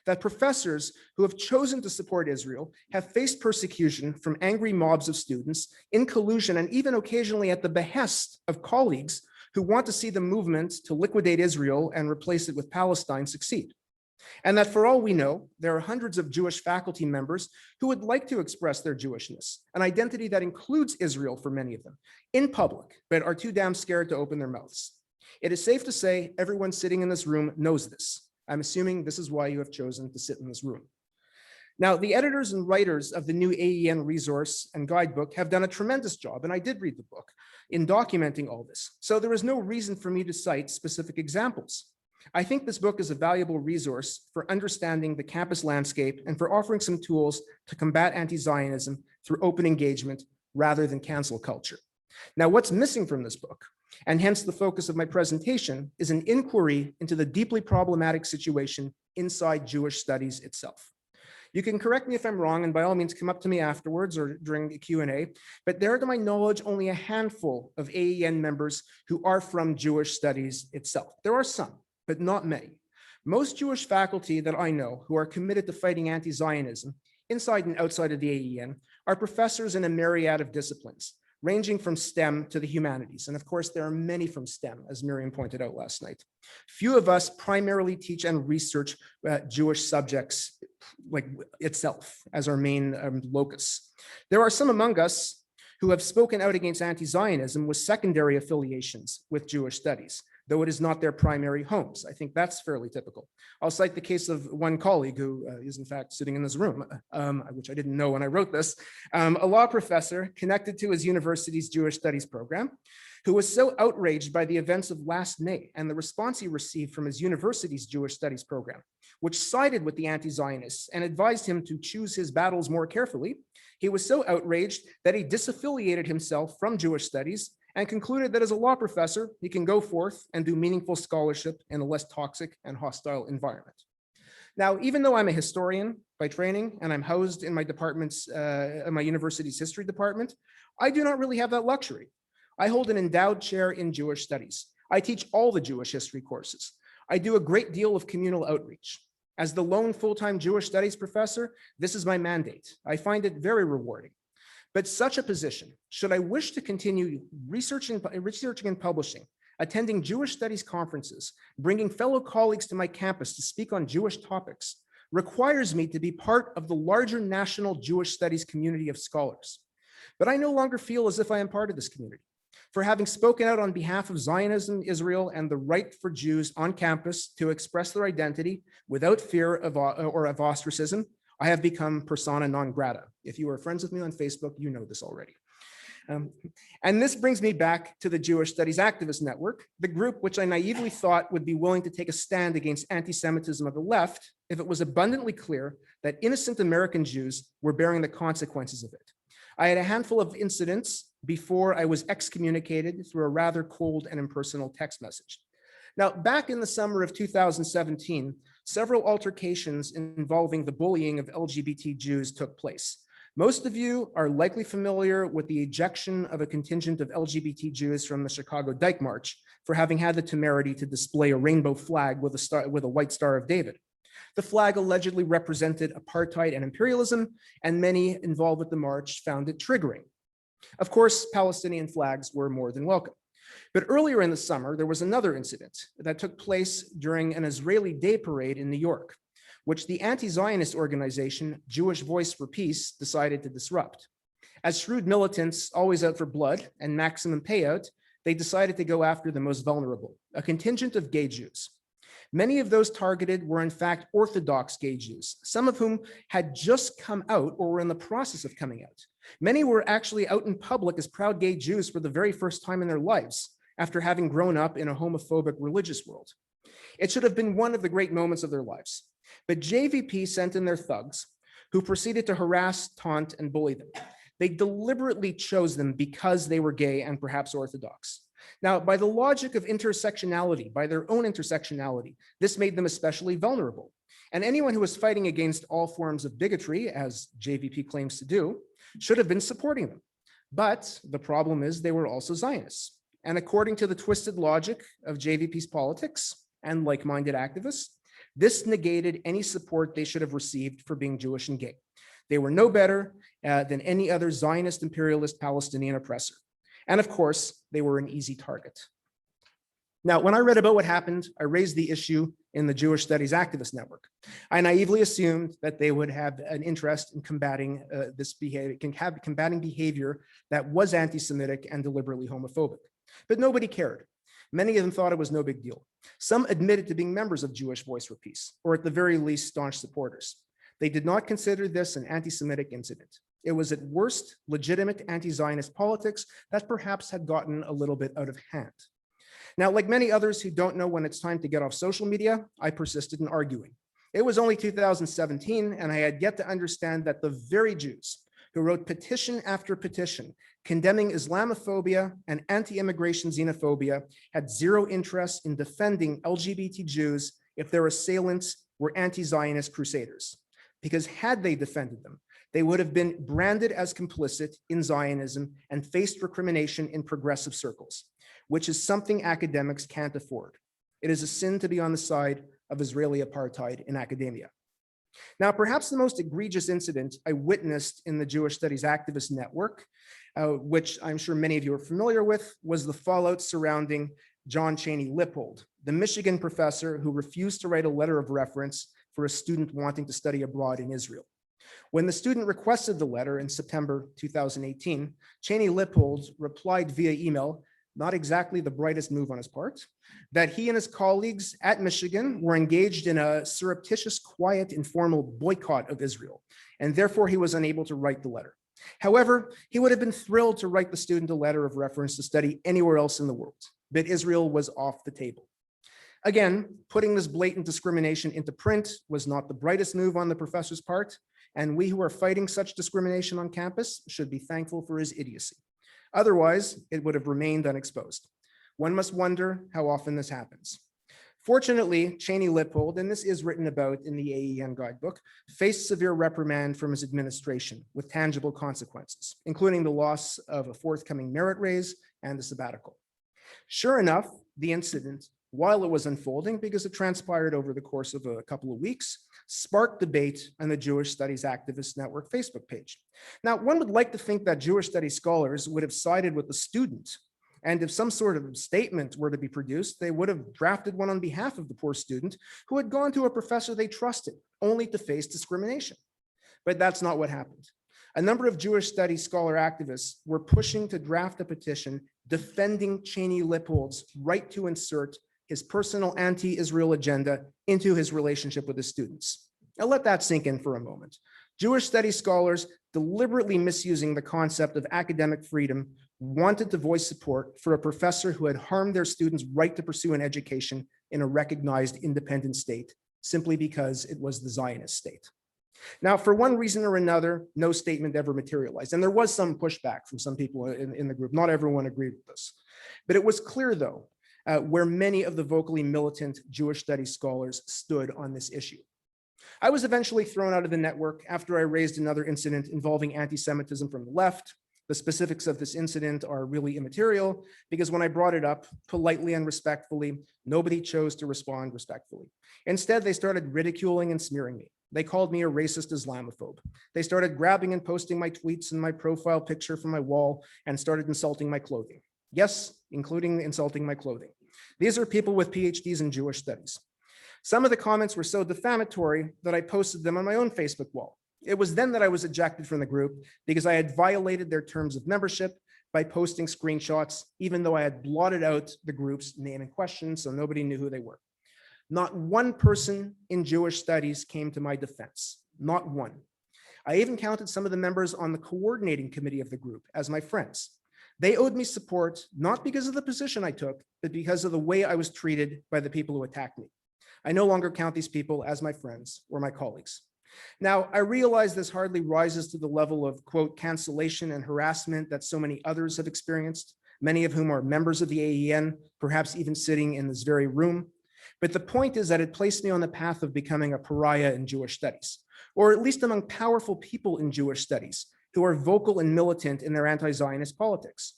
that professors who have chosen to support Israel have faced persecution from angry mobs of students in collusion and even occasionally at the behest of colleagues who want to see the movement to liquidate Israel and replace it with Palestine succeed. And that for all we know, there are hundreds of Jewish faculty members who would like to express their Jewishness, an identity that includes Israel for many of them, in public, but are too damn scared to open their mouths. It is safe to say everyone sitting in this room knows this. I'm assuming this is why you have chosen to sit in this room. Now, the editors and writers of the new AEN resource and guidebook have done a tremendous job, and I did read the book, in documenting all this. So there is no reason for me to cite specific examples. I think this book is a valuable resource for understanding the campus landscape and for offering some tools to combat anti-Zionism through open engagement rather than cancel culture. Now, what's missing from this book, and hence the focus of my presentation, is an inquiry into the deeply problematic situation inside Jewish studies itself. You can correct me if I'm wrong, and by all means come up to me afterwards or during the Q&A, but there are, to my knowledge, only a handful of AEN members who are from Jewish studies itself. There are some, but not many. Most Jewish faculty that I know who are committed to fighting anti-Zionism, inside and outside of the AEN, are professors in a myriad of disciplines, ranging from STEM to the humanities. And of course, there are many from STEM, as Miriam pointed out last night. Few of us primarily teach and research Jewish subjects like itself as our main locus. There are some among us who have spoken out against anti-Zionism with secondary affiliations with Jewish studies, though it is not their primary homes. I think that's fairly typical. I'll cite the case of one colleague who is in fact sitting in this room, which I didn't know when I wrote this, a law professor connected to his university's Jewish studies program, who was so outraged by the events of last May and the response he received from his university's Jewish studies program, which sided with the anti-Zionists and advised him to choose his battles more carefully. He was so outraged that he disaffiliated himself from Jewish studies and concluded that as a law professor, he can go forth and do meaningful scholarship in a less toxic and hostile environment. Now, even though I'm a historian by training and I'm housed in my department's, my university's history department, I do not really have that luxury. I hold an endowed chair in Jewish studies. I teach all the Jewish history courses. I do a great deal of communal outreach. As the lone full-time Jewish studies professor, this is my mandate. I find it very rewarding. But such a position, should I wish to continue researching and publishing, attending Jewish studies conferences, bringing fellow colleagues to my campus to speak on Jewish topics, requires me to be part of the larger national Jewish studies community of scholars. But I no longer feel as if I am part of this community. For having spoken out on behalf of Zionism, Israel, and the right for Jews on campus to express their identity without fear of ostracism, I have become persona non grata. If you are friends with me on Facebook, you know this already. And this brings me back to the Jewish Studies Activist Network, the group which I naively thought would be willing to take a stand against anti-Semitism of the left if it was abundantly clear that innocent American Jews were bearing the consequences of it. I had a handful of incidents before I was excommunicated through a rather cold and impersonal text message. Now, back in the summer of 2017, several altercations involving the bullying of LGBT Jews took place. Most of you are likely familiar with the ejection of a contingent of LGBT Jews from the Chicago Dyke March for having had the temerity to display a rainbow flag with a white Star of David. The flag allegedly represented apartheid and imperialism, and many involved with the march found it triggering. Of course, Palestinian flags were more than welcome. But earlier in the summer, there was another incident that took place during an Israeli Day Parade in New York, which the anti-Zionist organization Jewish Voice for Peace decided to disrupt. As shrewd militants always out for blood and maximum payout, they decided to go after the most vulnerable, a contingent of gay Jews. Many of those targeted were in fact Orthodox gay Jews, some of whom had just come out or were in the process of coming out. Many were actually out in public as proud gay Jews for the very first time in their lives, after having grown up in a homophobic religious world. It should have been one of the great moments of their lives. But JVP sent in their thugs, who proceeded to harass, taunt, and bully them. They deliberately chose them because they were gay and perhaps Orthodox. Now, by the logic of intersectionality, by their own intersectionality, this made them especially vulnerable. And anyone who was fighting against all forms of bigotry, as JVP claims to do, should have been supporting them. But the problem is they were also Zionists. And according to the twisted logic of JVP's politics and like-minded activists, this negated any support they should have received for being Jewish and gay. They were no better than any other Zionist imperialist Palestinian oppressor. And of course, they were an easy target. Now, when I read about what happened, I raised the issue in the Jewish Studies Activist Network. I naively assumed that they would have an interest in combating this behavior, combating behavior that was anti-Semitic and deliberately homophobic. But nobody cared. Many of them thought it was no big deal. Some admitted to being members of Jewish Voice for Peace, or at the very least, staunch supporters. They did not consider this an anti-Semitic incident. It was at worst legitimate anti-Zionist politics that perhaps had gotten a little bit out of hand. Now, like many others who don't know when it's time to get off social media, I persisted in arguing. It was only 2017, and I had yet to understand that the very Jews who wrote petition after petition condemning Islamophobia and anti-immigration xenophobia had zero interest in defending LGBT Jews if their assailants were anti-Zionist crusaders. Because had they defended them, they would have been branded as complicit in Zionism and faced recrimination in progressive circles, which is something academics can't afford. It is a sin to be on the side of Israeli apartheid in academia. Now, perhaps the most egregious incident I witnessed in the Jewish Studies Activist Network, which I'm sure many of you are familiar with, was the fallout surrounding John Chaney Lippold, the Michigan professor who refused to write a letter of reference for a student wanting to study abroad in Israel. When the student requested the letter in September 2018, Chaney Lippold replied via email, not exactly the brightest move on his part, that he and his colleagues at Michigan were engaged in a surreptitious, quiet, informal boycott of Israel, and therefore he was unable to write the letter. However, he would have been thrilled to write the student a letter of reference to study anywhere else in the world, but Israel was off the table. Again, putting this blatant discrimination into print was not the brightest move on the professor's part, and we who are fighting such discrimination on campus should be thankful for his idiocy. Otherwise, it would have remained unexposed. One must wonder how often this happens. Fortunately, Chaney Lippold, and this is written about in the AEN guidebook, faced severe reprimand from his administration with tangible consequences, including the loss of a forthcoming merit raise and a sabbatical. Sure enough, the incident, while it was unfolding, because it transpired over the course of a couple of weeks, sparked debate on the Jewish Studies Activist Network Facebook page. Now, one would like to think that Jewish studies scholars would have sided with the student, and if some sort of statement were to be produced, they would have drafted one on behalf of the poor student who had gone to a professor they trusted, only to face discrimination. But that's not what happened. A number of Jewish studies scholar activists were pushing to draft a petition defending Chaney Lippold's right to insert his personal anti-Israel agenda into his relationship with his students. Now let that sink in for a moment. Jewish studies scholars, deliberately misusing the concept of academic freedom, wanted to voice support for a professor who had harmed their students' right to pursue an education in a recognized independent state, simply because it was the Zionist state. Now, for one reason or another, no statement ever materialized. And there was some pushback from some people in the group. Not everyone agreed with this. But it was clear, though, where many of the vocally militant Jewish studies scholars stood on this issue. I was eventually thrown out of the network after I raised another incident involving anti-Semitism from the left. The specifics of this incident are really immaterial because when I brought it up politely and respectfully, nobody chose to respond respectfully. Instead, they started ridiculing and smearing me. They called me a racist Islamophobe. They started grabbing and posting my tweets and my profile picture from my wall and started insulting my clothing. Yes, including insulting my clothing. These are people with PhDs in Jewish studies. Some of the comments were so defamatory that I posted them on my own Facebook wall. It was then that I was ejected from the group because I had violated their terms of membership by posting screenshots, even though I had blotted out the group's name in question, so nobody knew who they were. Not one person in Jewish studies came to my defense, not one. I even counted some of the members on the coordinating committee of the group as my friends. They owed me support, not because of the position I took, but because of the way I was treated by the people who attacked me. I no longer count these people as my friends or my colleagues. Now, I realize this hardly rises to the level of, quote, cancellation and harassment that so many others have experienced, many of whom are members of the AEN, perhaps even sitting in this very room. But the point is that it placed me on the path of becoming a pariah in Jewish studies, or at least among powerful people in Jewish studies who are vocal and militant in their anti-Zionist politics.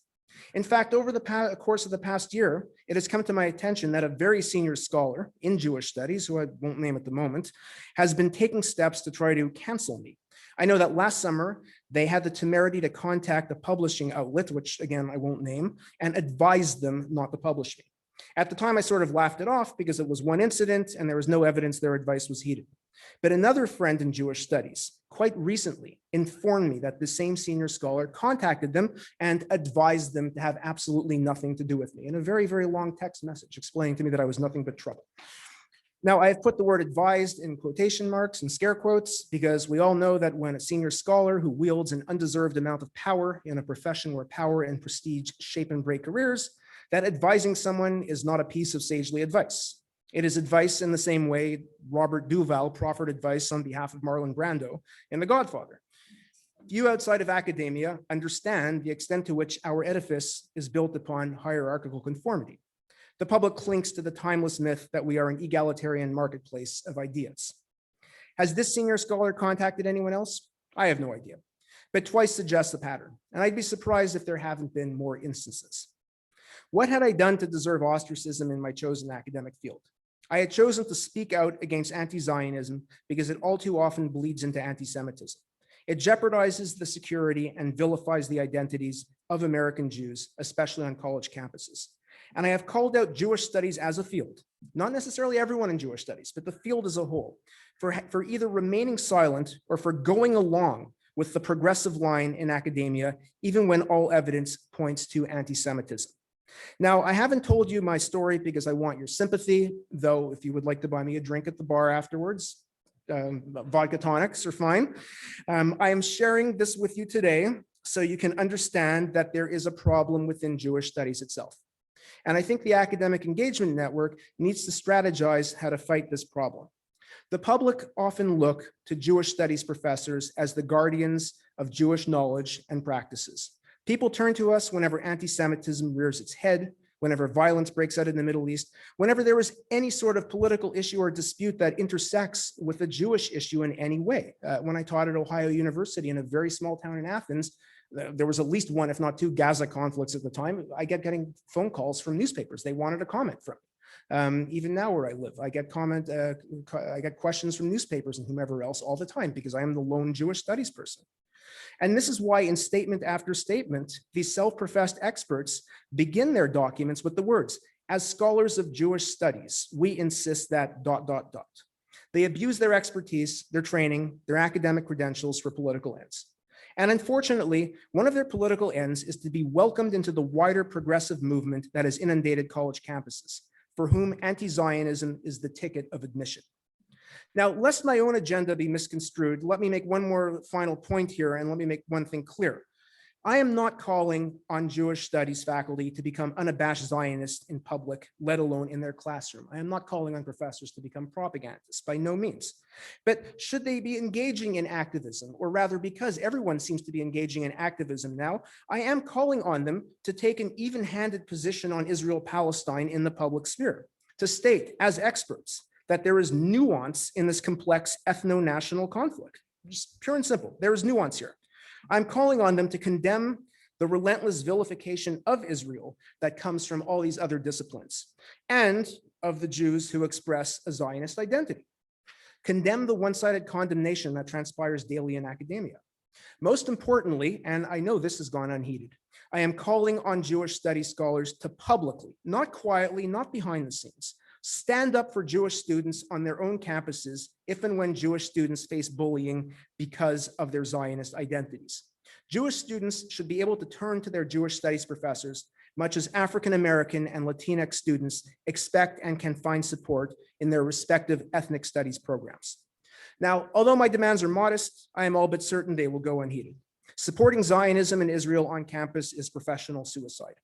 In fact, over the course of the past year, it has come to my attention that a very senior scholar in Jewish studies, who I won't name at the moment, has been taking steps to try to cancel me. I know that last summer, they had the temerity to contact a publishing outlet, which again, I won't name, and advise them not to publish me. At the time, I sort of laughed it off because it was one incident and there was no evidence their advice was heeded. But another friend in Jewish studies quite recently informed me that the same senior scholar contacted them and advised them to have absolutely nothing to do with me in a very, very long text message explaining to me that I was nothing but trouble. Now, I have put the word advised in quotation marks and scare quotes because we all know that when a senior scholar who wields an undeserved amount of power in a profession where power and prestige shape and break careers, that advising someone is not a piece of sagely advice. It is advice in the same way Robert Duvall proffered advice on behalf of Marlon Brando in The Godfather. Few outside of academia understand the extent to which our edifice is built upon hierarchical conformity. The public clings to the timeless myth that we are an egalitarian marketplace of ideas. Has this senior scholar contacted anyone else? I have no idea, but twice suggests a pattern, and I'd be surprised if there haven't been more instances. What had I done to deserve ostracism in my chosen academic field? I had chosen to speak out against anti-Zionism because it all too often bleeds into anti-Semitism. It jeopardizes the security and vilifies the identities of American Jews, especially on college campuses. And I have called out Jewish studies as a field, not necessarily everyone in Jewish studies, but the field as a whole, for either remaining silent or for going along with the progressive line in academia, even when all evidence points to anti-Semitism. Now, I haven't told you my story because I want your sympathy, though if you would like to buy me a drink at the bar afterwards, vodka tonics are fine. I am sharing this with you today so you can understand that there is a problem within Jewish studies itself. And I think the Academic Engagement Network needs to strategize how to fight this problem. The public often look to Jewish studies professors as the guardians of Jewish knowledge and practices. People turn to us whenever anti-Semitism rears its head, whenever violence breaks out in the Middle East, whenever there is any sort of political issue or dispute that intersects with the Jewish issue in any way. When I taught at Ohio University in a very small town in Athens, there was at least one, if not two, Gaza conflicts at the time. I kept getting phone calls from newspapers. They wanted a comment from me. Even now where I live, I get questions from newspapers and whomever else all the time because I am the lone Jewish studies person. And this is why in statement after statement, these self-professed experts begin their documents with the words, as scholars of Jewish studies, we insist that ... They abuse their expertise, their training, their academic credentials for political ends. And unfortunately, one of their political ends is to be welcomed into the wider progressive movement that has inundated college campuses, for whom anti-Zionism is the ticket of admission. Now, lest my own agenda be misconstrued, let me make one more final point here, and let me make one thing clear. I am not calling on Jewish studies faculty to become unabashed Zionists in public, let alone in their classroom. I am not calling on professors to become propagandists, by no means. But should they be engaging in activism, or rather because everyone seems to be engaging in activism now, I am calling on them to take an even-handed position on Israel-Palestine in the public sphere, to state as experts that there is nuance in this complex ethno-national conflict. Just pure and simple, there is nuance here. I'm calling on them to condemn the relentless vilification of Israel that comes from all these other disciplines and of the Jews who express a Zionist identity. Condemn the one-sided condemnation that transpires daily in academia. Most importantly, and I know this has gone unheeded, I am calling on Jewish studies scholars to publicly, not quietly, not behind the scenes, stand up for Jewish students on their own campuses if and when Jewish students face bullying because of their Zionist identities. Jewish students should be able to turn to their Jewish studies professors, much as African American and Latinx students expect and can find support in their respective ethnic studies programs. Now, although my demands are modest, I am all but certain they will go unheeded. Supporting Zionism in Israel on campus is professional suicide.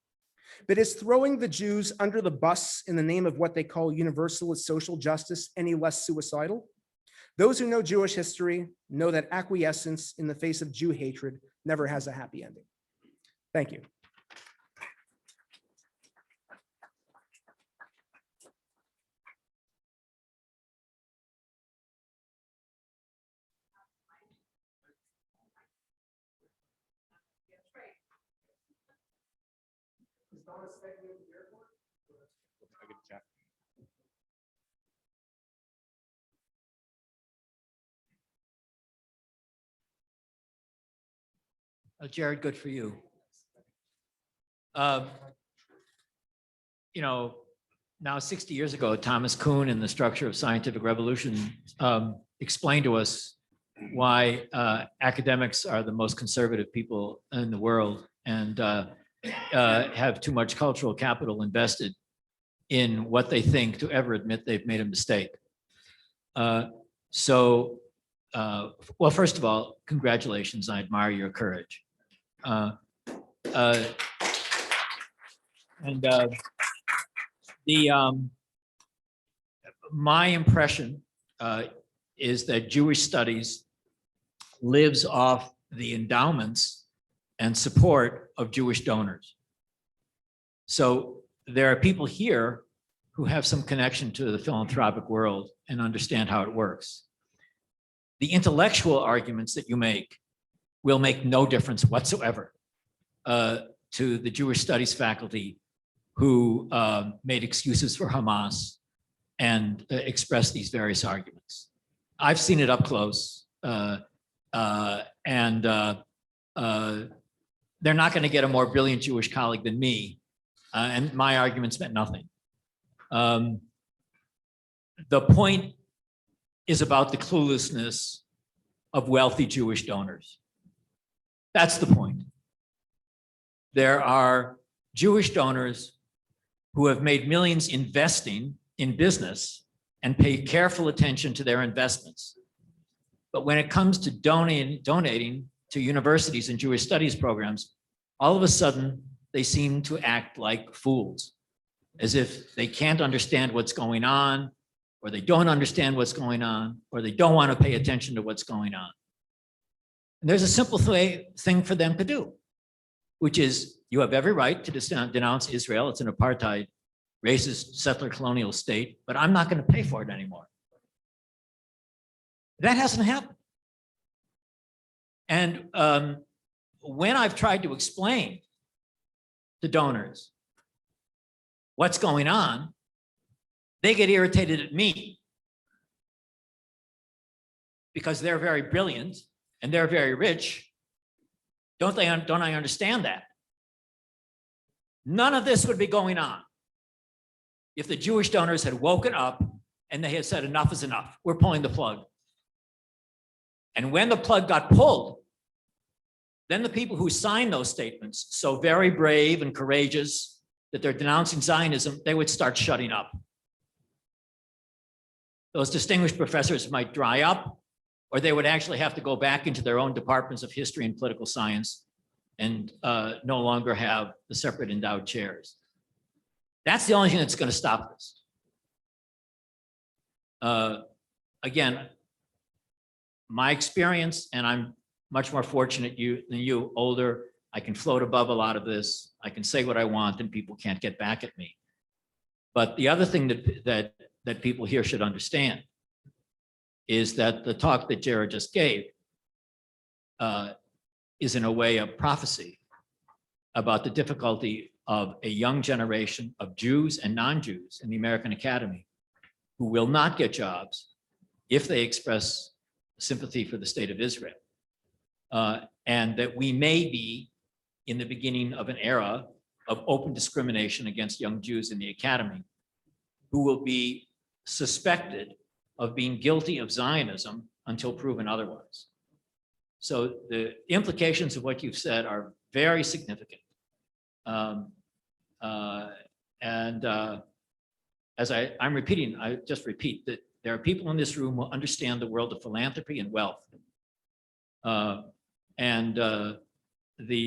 But is throwing the Jews under the bus in the name of what they call universalist social justice any less suicidal? Those who know Jewish history know that acquiescence in the face of Jew hatred never has a happy ending. Thank you. Jarrod, good for you. You know, now 60 years ago, Thomas Kuhn in The Structure of Scientific Revolution explained to us why academics are the most conservative people in the world and have too much cultural capital invested in what they think to ever admit they've made a mistake. Well, first of all, congratulations. I admire your courage. My impression is that Jewish studies lives off the endowments and support of Jewish donors. So there are people here who have some connection to the philanthropic world and understand how it works. The intellectual arguments that you make will make no difference whatsoever to the Jewish studies faculty who made excuses for Hamas and expressed these various arguments. I've seen it up close, and they're not going to get a more brilliant Jewish colleague than me, and my arguments meant nothing. The point is about the cluelessness of wealthy Jewish donors. That's the point. There are Jewish donors who have made millions investing in business and pay careful attention to their investments. But when it comes to donating to universities and Jewish studies programs, all of a sudden they seem to act like fools, as if they can't understand what's going on, or they don't understand what's going on, or they don't want to pay attention to what's going on. And there's a simple thing for them to do, which is you have every right to denounce Israel. It's an apartheid, racist, settler colonial state, but I'm not going to pay for it anymore. That hasn't happened. And when I've tried to explain to donors what's going on, they get irritated at me because they're very brilliant and they're very rich. Don't I understand that? None of this would be going on if the Jewish donors had woken up and they had said, enough is enough. We're pulling the plug. And when the plug got pulled, then the people who signed those statements, so very brave and courageous that they're denouncing Zionism, they would start shutting up. Those distinguished professors might dry up, or they would actually have to go back into their own departments of history and political science and no longer have the separate endowed chairs. That's the only thing that's going to stop this. Again, my experience, and I'm much more fortunate than you, older, I can float above a lot of this. I can say what I want and people can't get back at me. But the other thing that people here should understand is that the talk that Jarrod just gave is in a way a prophecy about the difficulty of a young generation of Jews and non-Jews in the American Academy who will not get jobs if they express sympathy for the state of Israel. And that we may be in the beginning of an era of open discrimination against young Jews in the academy who will be suspected of being guilty of Zionism until proven otherwise. So the implications of what you've said are very significant. As I'm repeating, I just repeat that there are people in this room who understand the world of philanthropy and wealth. The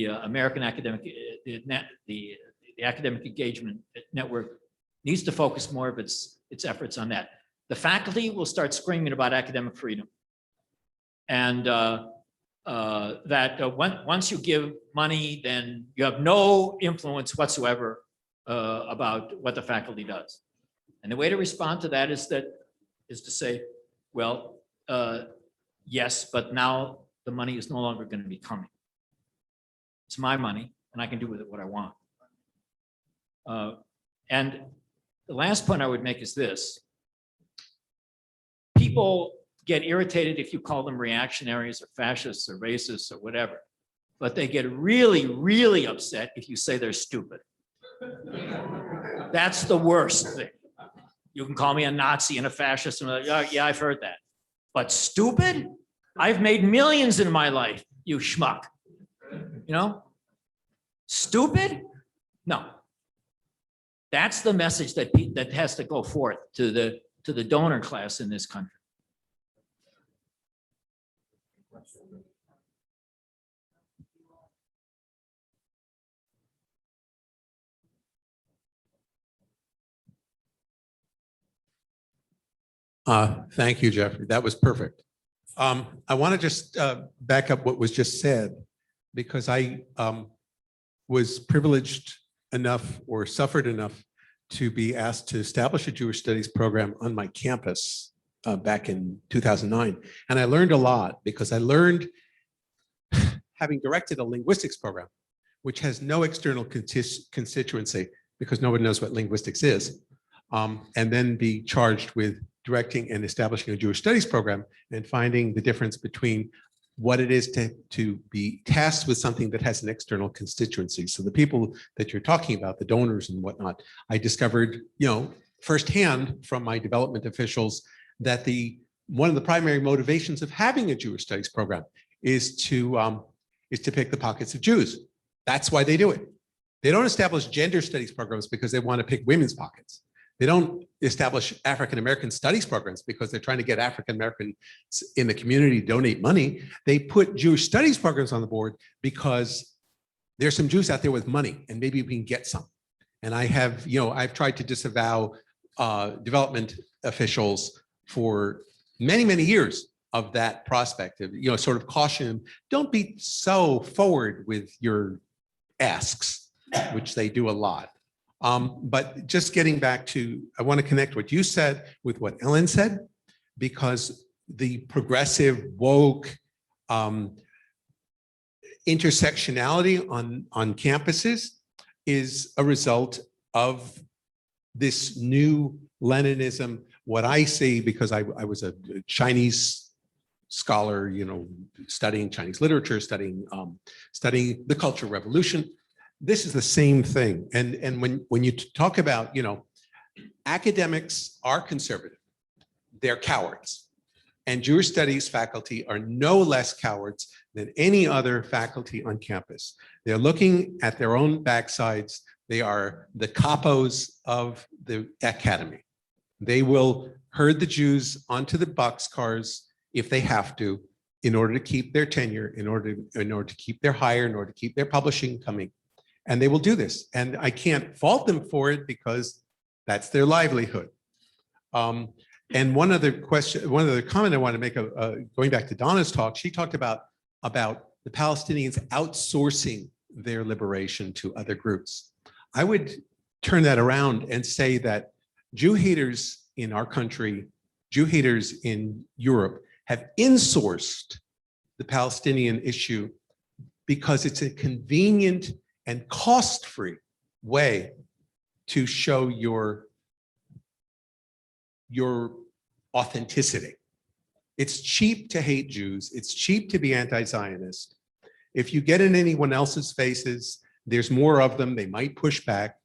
American Academic, the Academic Engagement Network needs to focus more of its efforts on that. the faculty will start screaming about academic freedom. And once you give money, then you have no influence whatsoever about what the faculty does. And the way to respond to that is to say, well, yes, but now the money is no longer going to be coming. It's my money, and I can do with it what I want. And the last point I would make is this. People get irritated if you call them reactionaries or fascists or racists or whatever, but they get really, really upset if you say they're stupid. That's the worst thing. You can call me a Nazi and a fascist, and I'm like, yeah, I've heard that. But stupid? I've made millions in my life, you schmuck. You know? Stupid? No. That's the message that has to go forth to the donor class in this country. Thank you, Jeffrey. That was perfect. I want to just back up what was just said, because I was privileged enough or suffered enough to be asked to establish a Jewish studies program on my campus back in 2009. And I learned a lot, because I learned, having directed a linguistics program, which has no external constituency because nobody knows what linguistics is, and then be charged with directing and establishing a Jewish studies program and finding the difference between what it is to be tasked with something that has an external constituency. So the people that you're talking about, the donors and whatnot, I discovered, firsthand from my development officials that one of the primary motivations of having a Jewish studies program is to pick the pockets of Jews. That's why they do it. They don't establish gender studies programs because they want to pick women's pockets. They don't establish African-American studies programs because they're trying to get African-Americans in the community to donate money. They put Jewish studies programs on the board because there's some Jews out there with money and maybe we can get some. And I've tried to disavow development officials for many, many years of that prospect of, sort of caution them, don't be so forward with your asks, which they do a lot. But just getting back to, I want to connect what you said with what Ellen said, because the progressive, woke intersectionality on campuses is a result of this new Leninism. What I see, because I was a Chinese scholar, studying Chinese literature, studying the Cultural Revolution. This is the same thing. And when you talk about, academics are conservative, they're cowards. And Jewish studies faculty are no less cowards than any other faculty on campus. They're looking at their own backsides. They are the capos of the academy. They will herd the Jews onto the boxcars if they have to, in order to keep their tenure, in order to keep their hire, in order to keep their publishing coming. And they will do this. And I can't fault them for it because that's their livelihood. And one other comment I want to make, going back to Donna's talk, she talked about the Palestinians outsourcing their liberation to other groups. I would turn that around and say that Jew haters in our country, Jew haters in Europe have insourced the Palestinian issue because it's a convenient and cost-free way to show your authenticity. It's cheap to hate Jews. It's cheap to be anti-Zionist. If you get in anyone else's faces, there's more of them. They might push back.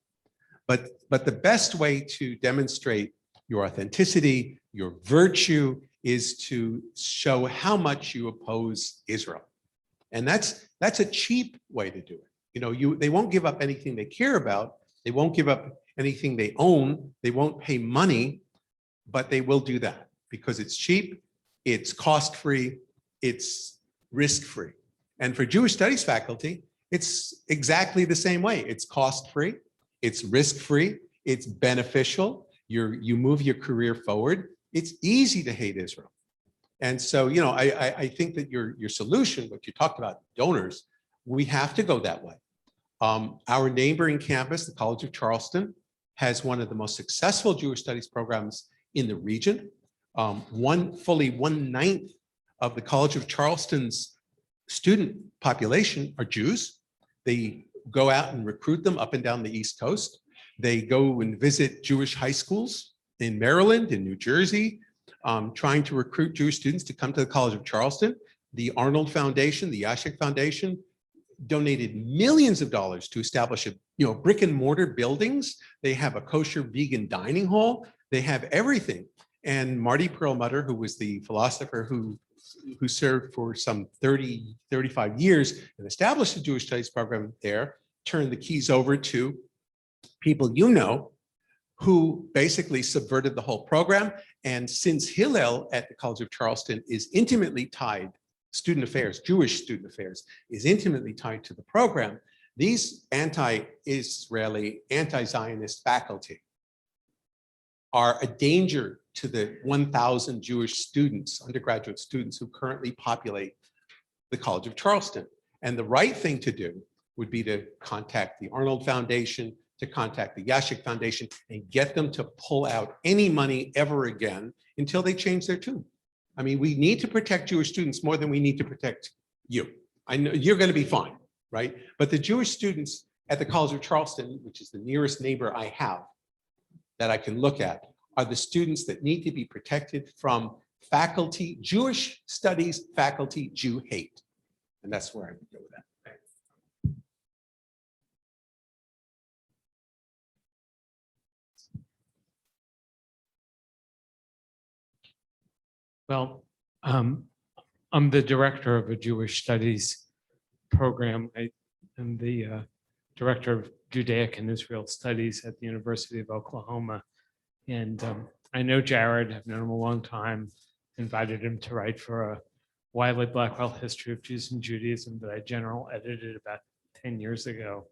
But the best way to demonstrate your authenticity, your virtue, is to show how much you oppose Israel. And that's a cheap way to do it. They won't give up anything they care about. They won't give up anything they own. They won't pay money, but they will do that because it's cheap, it's cost-free, it's risk-free. And for Jewish studies faculty, it's exactly the same way. It's cost-free, it's risk-free, it's beneficial. You move your career forward. It's easy to hate Israel. And so, you know, I think that your solution, what you talked about, donors, we have to go that way. Our neighboring campus, the College of Charleston, has one of the most successful Jewish studies programs in the region. Fully 1/9 of the College of Charleston's student population are Jews. They go out and recruit them up and down the East Coast. They go and visit Jewish high schools in Maryland, in New Jersey, trying to recruit Jewish students to come to the College of Charleston. The Arnold Foundation, the Yashik Foundation, donated millions of dollars to establish brick and mortar buildings. They have a kosher vegan dining hall. They have everything. And Marty Perlmutter, who was the philosopher who served for some 35 years and established a Jewish studies program there, turned the keys over to people who basically subverted the whole program. And since Hillel at the College of Charleston is intimately tied, student affairs, Jewish student affairs, is intimately tied to the program, these anti-Israeli, anti-Zionist faculty are a danger to the 1,000 Jewish students, undergraduate students who currently populate the College of Charleston. And the right thing to do would be to contact the Arnold Foundation, to contact the Yashik Foundation, and get them to pull out any money ever again until they change their tune. I mean, we need to protect Jewish students more than we need to protect you. I know you're going to be fine, right? But the Jewish students at the College of Charleston, which is the nearest neighbor I have that I can look at, are the students that need to be protected from faculty, Jewish studies faculty, Jew hate. And that's where I would go with that. Well, I'm the director of a Jewish studies program. I am the director of Judaic and Israel studies at the University of Oklahoma. And I know Jarrod, I've known him a long time, invited him to write for a Wiley Blackwell History of Jews and Judaism that I general edited about 10 years ago.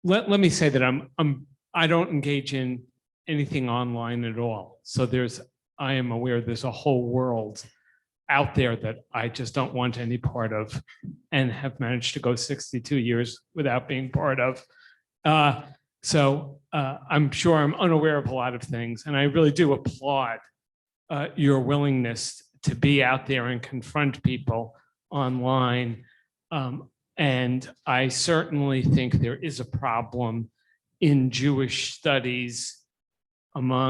Let me say that I don't engage in anything online at all. So I am aware there's a whole world out there that I just don't want any part of, and have managed to go 62 years without being part of. So I'm sure I'm unaware of a lot of things, and I really do applaud your willingness to be out there and confront people online. And I certainly think there is a problem in Jewish studies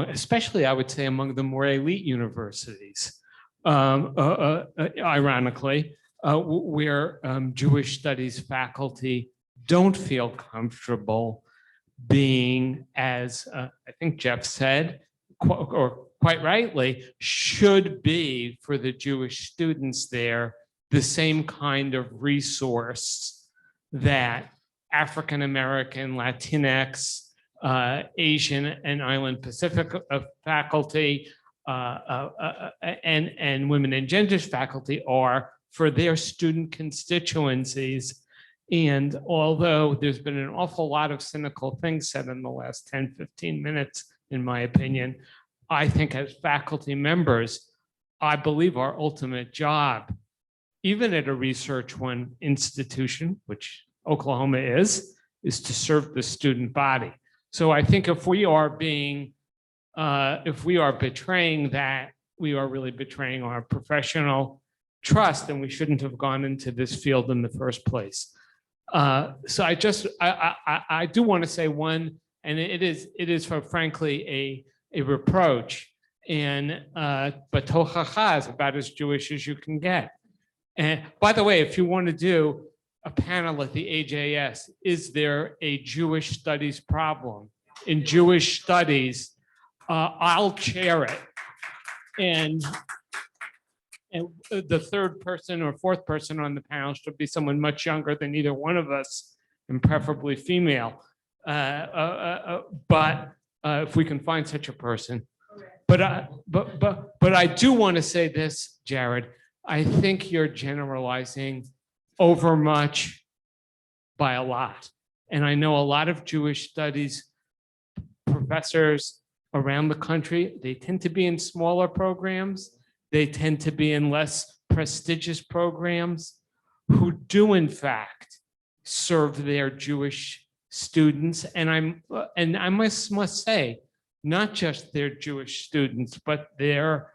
especially I would say among the more elite universities, ironically, where Jewish studies faculty don't feel comfortable being, as I think Jeff said, or quite rightly, should be for the Jewish students there the same kind of resource that African-American, Latinx, Asian and Island Pacific faculty and women and gender faculty are for their student constituencies. And although there's been an awful lot of cynical things said in the last 10, 15 minutes, in my opinion, I think as faculty members, I believe our ultimate job, even at a research one institution, which Oklahoma is to serve the student body. So I think if we are betraying that, we are really betraying our professional trust, and we shouldn't have gone into this field in the first place. So I do want to say one, and it is for frankly a reproach, and but tochacha is about as Jewish as you can get. And by the way, if you want to do a panel at the AJS, is there a Jewish studies problem? In Jewish studies, I'll chair it. And the third person or fourth person on the panel should be someone much younger than either one of us, and preferably female. But if we can find such a person. But I do want to say this, Jarrod. I think you're generalizing overmuch by a lot. And I know a lot of Jewish studies professors around the country. They tend to be in smaller programs. They tend to be in less prestigious programs who do in fact serve their Jewish students. And I must say, not just their Jewish students, but their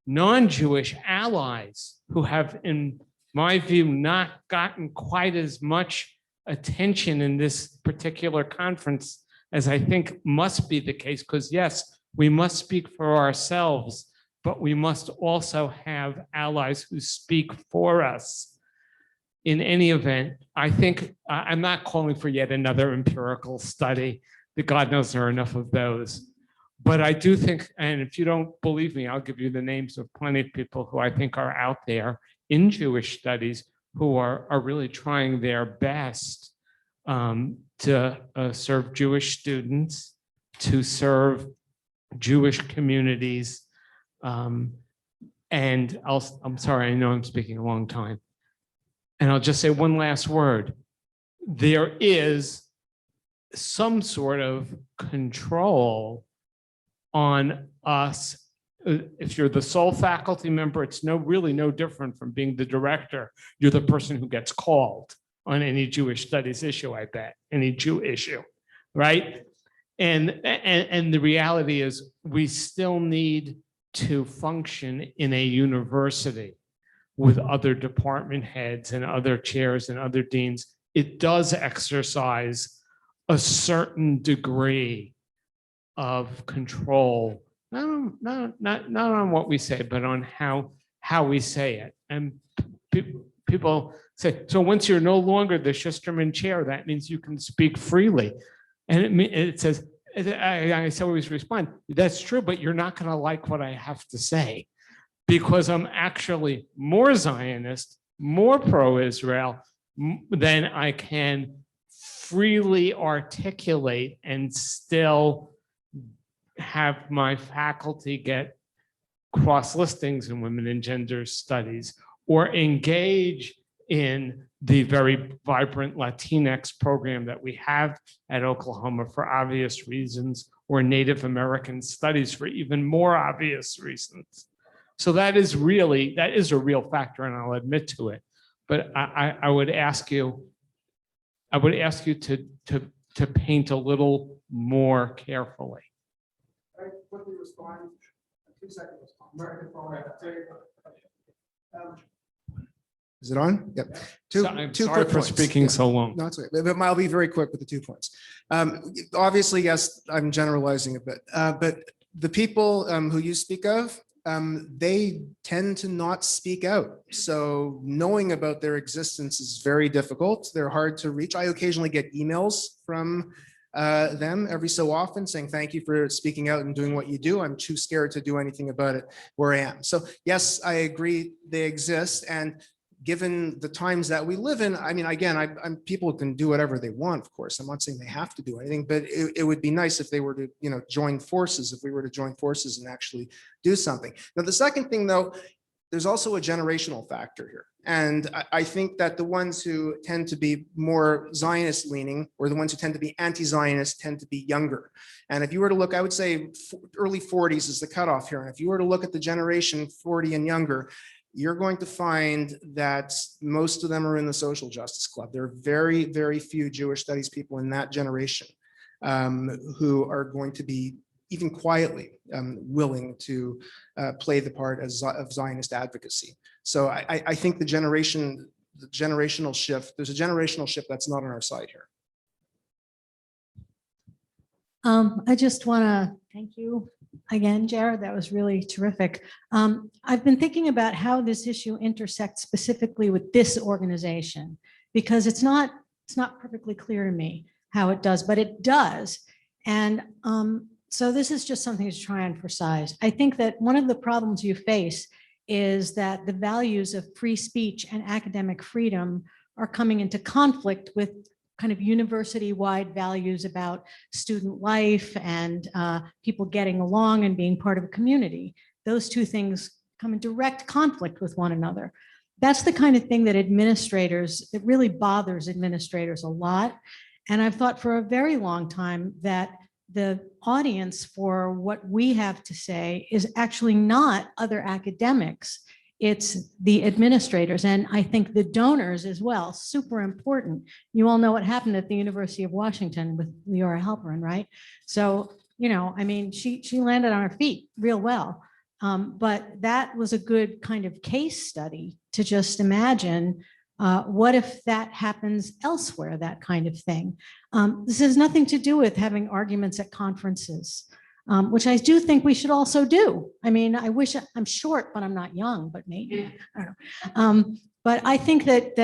non-Jewish allies who have, in my view, not gotten quite as much attention in this particular conference as I think must be the case. Because yes, we must speak for ourselves, but we must also have allies who speak for us. In any event, I think I'm not calling for yet another empirical study. God knows there are enough of those. But I do think, and if you don't believe me, I'll give you the names of plenty of people who I think are out there in Jewish studies who are really trying their best to serve Jewish students, to serve Jewish communities. And I'm sorry, I know I'm speaking a long time. And I'll just say one last word. There is some sort of control on us. If you're the sole faculty member, it's really no different from being the director. You're the person who gets called on any Jewish studies issue, I bet, any Jew issue, right? And the reality is we still need to function in a university with other department heads and other chairs and other deans. It does exercise a certain degree of control, not on what we say, but on how we say it. And people say, so once you're no longer the Schusterman chair, that means you can speak freely. And it says, I always respond, that's true, but you're not going to like what I have to say because I'm actually more Zionist, more pro-Israel than I can freely articulate and still have my faculty get cross listings in women and gender studies or engage in the very vibrant Latinx program that we have at Oklahoma for obvious reasons, or Native American studies for even more obvious reasons. So that is a real factor, and I'll admit to it. But I would ask you to paint a little more carefully. I quickly respond. 2 seconds. Is it on? Yep. I'm sorry for speaking so long. No, it's okay. But I'll be very quick with the 2 points. Obviously, yes, I'm generalizing a bit, but the people who you speak of, they tend to not speak out. So knowing about their existence is very difficult. They're hard to reach. I occasionally get emails from them every so often saying, thank you for speaking out and doing what you do. I'm too scared to do anything about it where I am. So yes, I agree they exist. And given the times that we live in, I mean, again, people can do whatever they want, of course. I'm not saying they have to do anything, but it would be nice if they were to, join forces, if we were to join forces and actually do something. Now, the second thing, though, there's also a generational factor here. And I think that the ones who tend to be more Zionist leaning, or the ones who tend to be anti-Zionist, tend to be younger. And if you were to look, I would say early 40s is the cutoff here. And if you were to look at the generation 40 and younger, you're going to find that most of them are in the social justice club. There are very, very few Jewish studies people in that generation who are going to be even quietly willing to play the part of Zionist advocacy. So I think the generational shift, there's a generational shift that's not on our side here. I just want to thank you again, Jarrod. That was really terrific. I've been thinking about how this issue intersects specifically with this organization, because it's not perfectly clear to me how it does, but it does. And so this is just something to try and emphasize. I think that one of the problems you face is that the values of free speech and academic freedom are coming into conflict with kind of university-wide values about student life and people getting along and being part of a community. Those two things come in direct conflict with one another. That's the kind of thing that it really bothers administrators a lot. And I've thought for a very long time that the audience for what we have to say is actually not other academics. It's the administrators, and I think the donors as well, super important. You all know what happened at the University of Washington with Leora Halperin, right? So, you know, I mean, she landed on her feet real well. But that was a good kind of case study to just imagine what if that happens elsewhere, that kind of thing. This has nothing to do with having arguments at conferences. Which I do think we should also do. I mean, I wish I'm short, but I'm not young, but maybe, I don't know. But I think that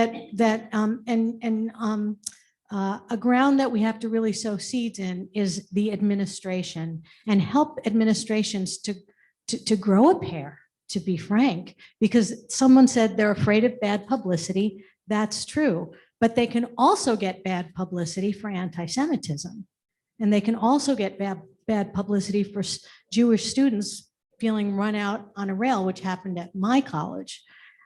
a ground that we have to really sow seeds in is the administration and help administrations to grow a pair, to be frank, because someone said they're afraid of bad publicity. That's true, but they can also get bad publicity for anti-Semitism. And they can also get bad publicity for Jewish students feeling run out on a rail, which happened at my college.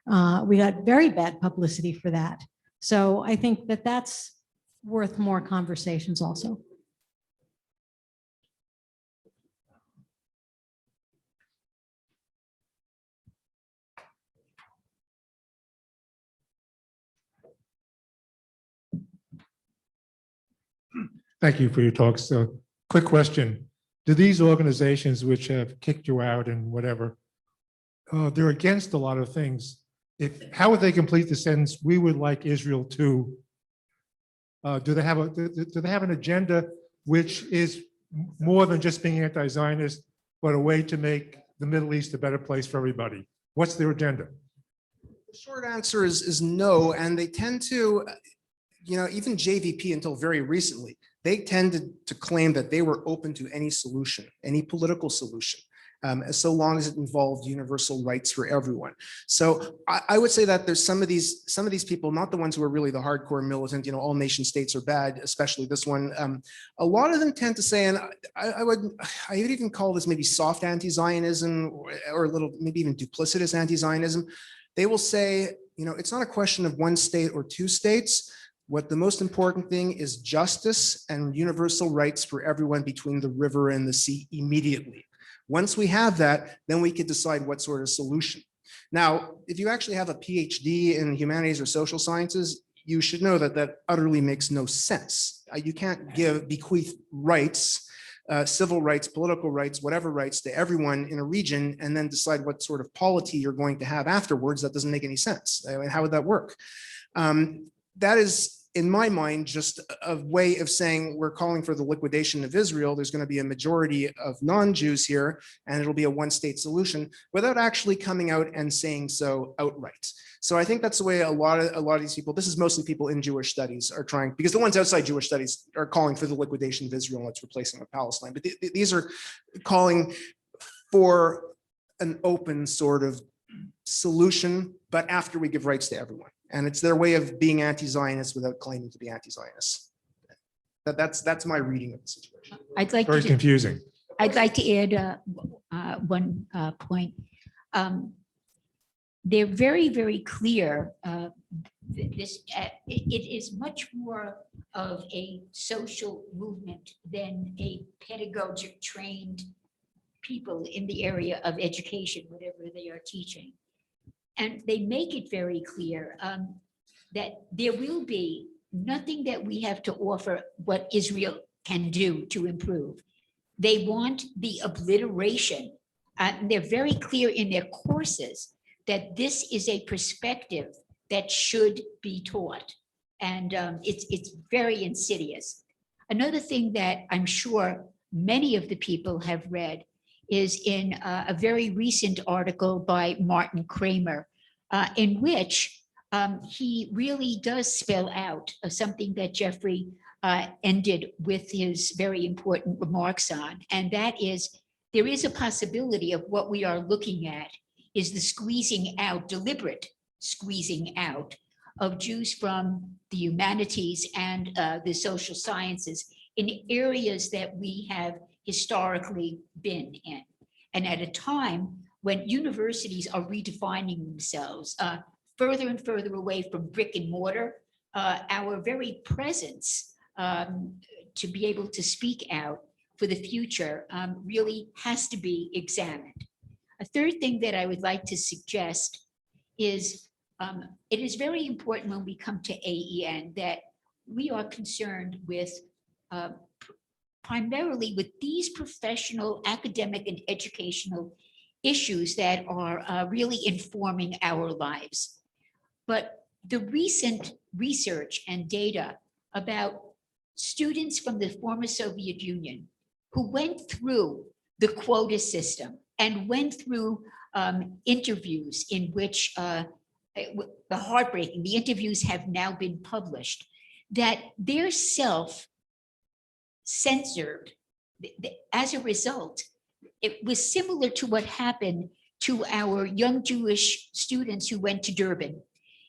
We got very bad publicity for that. So I think that that's worth more conversations also. Thank you for your talks. So, quick question. Do these organizations which have kicked you out and whatever, they're against a lot of things. How would they complete the sentence, we would like Israel to? Do they have an agenda which is more than just being anti-Zionist, but a way to make the Middle East a better place for everybody? What's their agenda? The short answer is no, and they tend to, you know, even JVP until very recently, they tended to claim that they were open to any solution, any political solution, so long as it involved universal rights for everyone. So I would say that there's some of these people, not the ones who are really the hardcore militant, you know, all nation states are bad, especially this one. A lot of them tend to say, and I would even call this maybe soft anti-Zionism or a little, maybe even duplicitous anti-Zionism. They will say, you know, it's not a question of one state or two states. What the most important thing is justice and universal rights for everyone between the river and the sea immediately. Once we have that, then we can decide what sort of solution. Now, if you actually have a PhD in humanities or social sciences, you should know that that utterly makes no sense. You can't bequeath rights, civil rights, political rights, whatever rights to everyone in a region and then decide what sort of polity you're going to have afterwards. That doesn't make any sense. I mean, how would that work? That is, in my mind, just a way of saying we're calling for the liquidation of Israel. There's going to be a majority of non-Jews here, and it'll be a one-state solution without actually coming out and saying so outright. So I think that's the way a lot of these people, this is mostly people in Jewish studies, are trying, because the ones outside Jewish studies are calling for the liquidation of Israel and it's replacing with Palestine. But these are calling for an open sort of solution, but after we give rights to everyone. And it's their way of being anti-Zionist without claiming to be anti-Zionist. That's my reading of the situation. I'd like Very to, confusing. I'd like to add one point. They're very, very clear. It is much more of a social movement than a pedagogic trained people in the area of education, whatever they are teaching. And they make it very clear that there will be nothing that we have to offer what Israel can do to improve. They want the obliteration. They're very clear in their courses that this is a perspective that should be taught. And it's very insidious. Another thing that I'm sure many of the people have read is in a very recent article by Martin Kramer, in which he really does spell out something that Jeffrey ended with his very important remarks on, and that is there is a possibility of what we are looking at is the squeezing out, deliberate squeezing out of Jews from the humanities and the social sciences in areas that we have historically been in. And at a time when universities are redefining themselves further and further away from brick and mortar, our very presence to be able to speak out for the future really has to be examined. A third thing that I would like to suggest is it is very important when we come to AEN that we are concerned with primarily with these professional, academic, and educational issues that are really informing our lives. But the recent research and data about students from the former Soviet Union who went through the quota system and went through interviews in which the heartbreaking, the interviews have now been published, that they're self-censored. As a result, it was similar to what happened to our young Jewish students who went to Durban,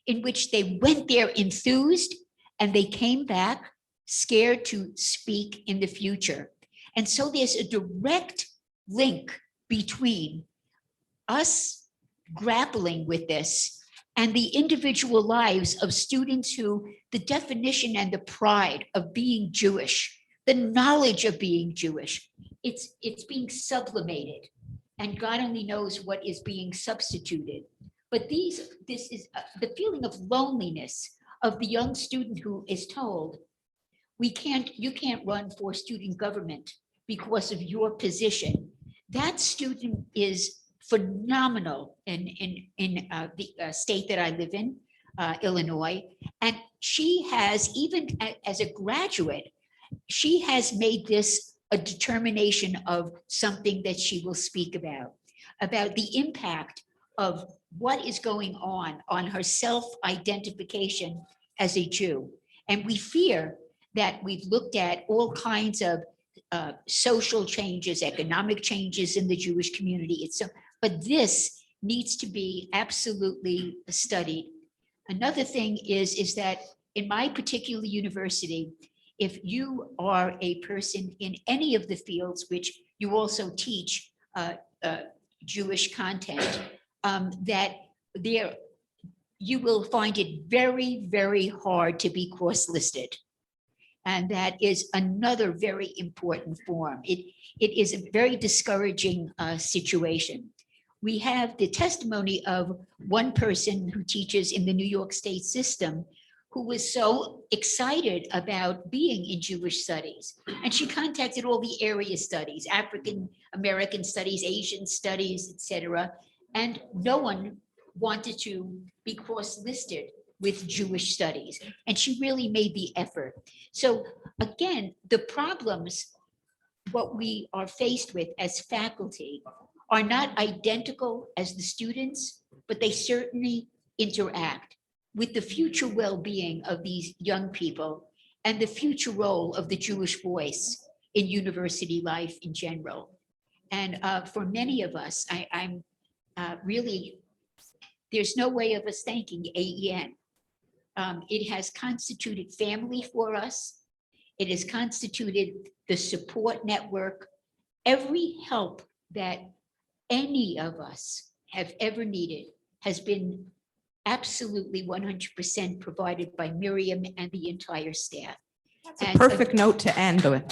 in which they went there enthused and they came back scared to speak in the future. And so there's a direct link between us grappling with this and the individual lives of students who the definition and the pride of being Jewish, the knowledge of being Jewish, it's being sublimated, and God only knows what is being substituted. But this is the feeling of loneliness of the young student who is told, you can't run for student government because of your position. That student is phenomenal in the state that I live in, Illinois. And she has, even as a graduate, she has made this a determination of something that she will speak about the impact of what is going on her self-identification as a Jew. And we fear that we've looked at all kinds of social changes, economic changes in the Jewish community. But this needs to be absolutely studied. Another thing is that in my particular university, if you are a person in any of the fields, which you also teach Jewish content, that you will find it very, very hard to be cross-listed. And that is another very important form. It is a very discouraging situation. We have the testimony of one person who teaches in the New York State system who was so excited about being in Jewish studies. And she contacted all the area studies, African American studies, Asian studies, etc. And no one wanted to be cross-listed with Jewish studies. And she really made the effort. So again, the problems, what we are faced with as faculty are not identical as the students, but they certainly interact with the future well-being of these young people and the future role of the Jewish voice in university life in general. And for many of us, I'm really, there's no way of us thanking AEN. It has constituted family for us. It has constituted the support network. Every help that any of us have ever needed has been absolutely 100% provided by Miriam and the entire staff. It's a perfect note to end with.